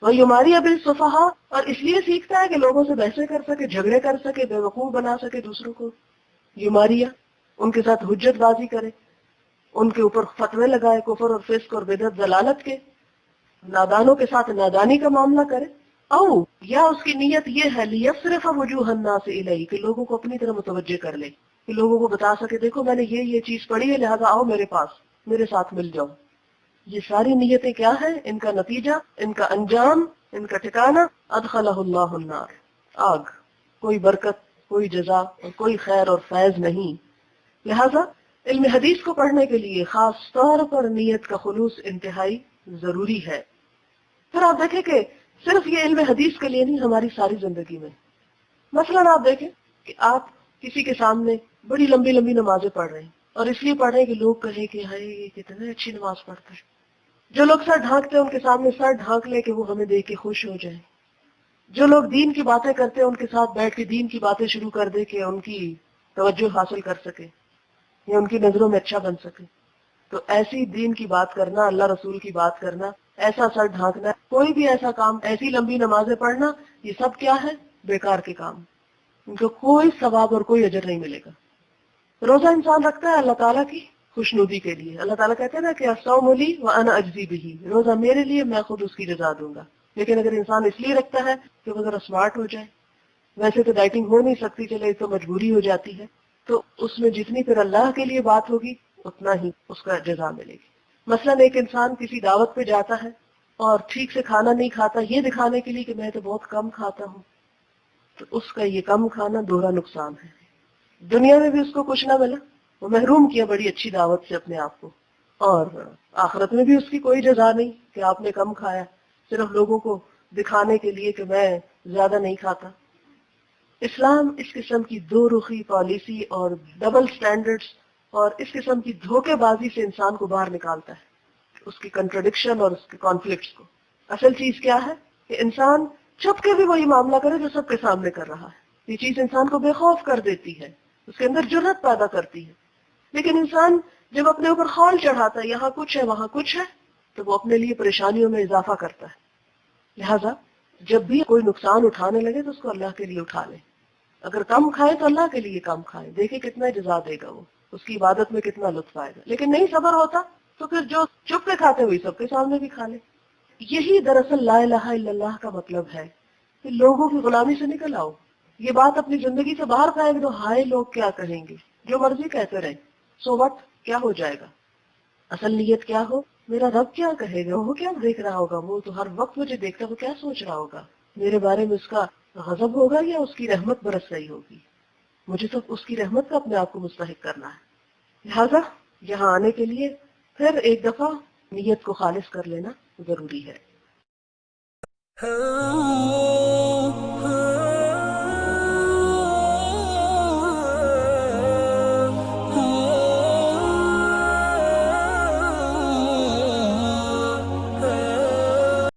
وہ یماری بالسفہاء، اور اس لیے سیکھتا ہے کہ لوگوں سے بحثیں کر سکے، جھگڑے کر سکے، بے وقوف بنا سکے دوسروں کو. یماریہ، ان کے ساتھ حجت بازی کرے، ان کے اوپر فتوے لگائے کفر اور فسق اور بدعت ضلالت کے، نادانوں کے ساتھ نادانی کا معاملہ کرے. او یا اس کی نیت یہ ہے لیصرف وجوہ الناس الیہ، کہ لوگوں کو اپنی طرف متوجہ کر لے، کہ لوگوں کو بتا سکے دیکھو میں نے یہ چیز پڑھی ہے، لہذا آؤ میرے پاس، میرے ساتھ مل جاؤ. یہ ساری نیتیں کیا ہیں؟ ان کا نتیجہ، ان کا انجام، ان کا ٹھکانہ ادخلہ اللہ النار، آگ. کوئی برکت، کوئی جزا اور کوئی خیر اور فیض نہیں. لہذا علم حدیث کو پڑھنے کے لیے خاص طور پر نیت کا خلوص انتہائی ضروری ہے. پھر آپ دیکھیں کہ صرف یہ علم حدیث کے لیے نہیں، ہماری ساری زندگی میں مثلاً آپ دیکھیں کہ آپ کسی کے سامنے بڑی لمبی لمبی نمازیں پڑھ رہے ہیں اور اس لیے پڑھ رہے ہیں کہ لوگ کہیں کہ ہائے یہ کتنے اچھی نماز پڑھتا ہے. جو لوگ سر ڈھانکتے ہیں ان کے سامنے سر ڈھانک لے کہ وہ ہمیں دیکھ کے خوش ہو جائیں. جو لوگ دین کی باتیں کرتے ہیں ان کے ساتھ بیٹھ کے دین کی باتیں شروع کر دے کہ ان کی توجہ حاصل کر سکے یا ان کی نظروں میں اچھا بن سکے. تو ایسی دین کی بات کرنا، اللہ رسول کی بات کرنا، ایسا سر ڈھانکنا، کوئی بھی ایسا کام، ایسی لمبی نمازیں پڑھنا، یہ سب کیا ہے؟ بیکار کے کام. ان کو کوئی ثواب اور کوئی اجر نہیں ملے گا. روزہ انسان رکھتا ہے اللہ تعالیٰ کی خوشنودی کے لیے. اللہ تعالیٰ کہتے ہیں نا کہ الصوم لی وانا اجزی بہ، روزہ میرے لیے، میں خود اس کی جزا دوں گا. لیکن اگر انسان اس لیے رکھتا ہے کہ وہ ذرا اسمارٹ ہو جائے، ویسے تو ڈائٹنگ ہو نہیں سکتی، چلے تو مجبوری ہو جاتی ہے، تو اس میں جتنی پھر اللہ کے لیے بات ہوگی اتنا ہی اس کا جزا ملے گی. مثلاً ایک انسان کسی دعوت پہ جاتا ہے اور ٹھیک سے کھانا نہیں کھاتا یہ دکھانے کے لیے کہ میں تو بہت کم کھاتا ہوں، تو اس کا یہ کم کھانا دوہرا نقصان ہے. دنیا میں بھی اس کو کچھ نہ ملا، وہ محروم کیا بڑی اچھی دعوت سے اپنے آپ کو، اور آخرت میں بھی اس کی کوئی جزا نہیں کہ آپ نے کم کھایا، صرف لوگوں کو دکھانے کے لیے کہ میں زیادہ نہیں کھاتا. اسلام اس قسم کی دو رخی پالیسی اور ڈبل سٹینڈرڈز اور اس قسم کی دھوکے بازی سے انسان کو باہر نکالتا ہے، اس کی کنٹرڈکشن اور اس کے کانفلکٹس کو. اصل چیز کیا ہے کہ انسان چھپ کے بھی وہی معاملہ کرے جو سب کے سامنے کر رہا ہے. یہ چیز انسان کو بے خوف کر دیتی ہے، اس کے اندر جرأت پیدا کرتی ہے. لیکن انسان جب اپنے اوپر خول چڑھاتا ہے یہاں کچھ ہے وہاں کچھ ہے تو وہ اپنے لیے پریشانیوں میں اضافہ کرتا ہے. لہذا جب بھی کوئی نقصان اٹھانے لگے تو اس کو اللہ کے لیے اٹھا لے. اگر کم کھائے تو اللہ کے لیے کم کھائے، دیکھے کتنا جزا دے گا وہ، اس کی عبادت میں کتنا لطف آئے گا. لیکن نہیں صبر ہوتا تو پھر جو چپ کے کھاتے ہوئی سب کے سامنے بھی کھا لے. یہی دراصل لا الہ الا اللہ کا مطلب ہے کہ لوگوں کی غلامی سے نکل آؤ. یہ بات اپنی زندگی سے باہر پھینک دو، ہائے لوگ کیا کہیں گے، جو مرضی کہتے رہے، سو وٹ، کیا ہو جائے گا. اصل نیت کیا ہو، میرا رب کیا کہے گا، وہ کیا دیکھ رہا ہوگا، وہ تو ہر وقت مجھے دیکھتا ہے، وہ کیا سوچ رہا ہوگا، میرے بارے میں اس کا غضب ہوگا یا اس کی رحمت برس رہی ہوگی. مجھے تو اس کی رحمت کا اپنے آپ کو مستحق کرنا ہے. لہذا یہاں آنے کے لیے پھر ایک دفعہ نیت کو خالص کر لینا ضروری ہے.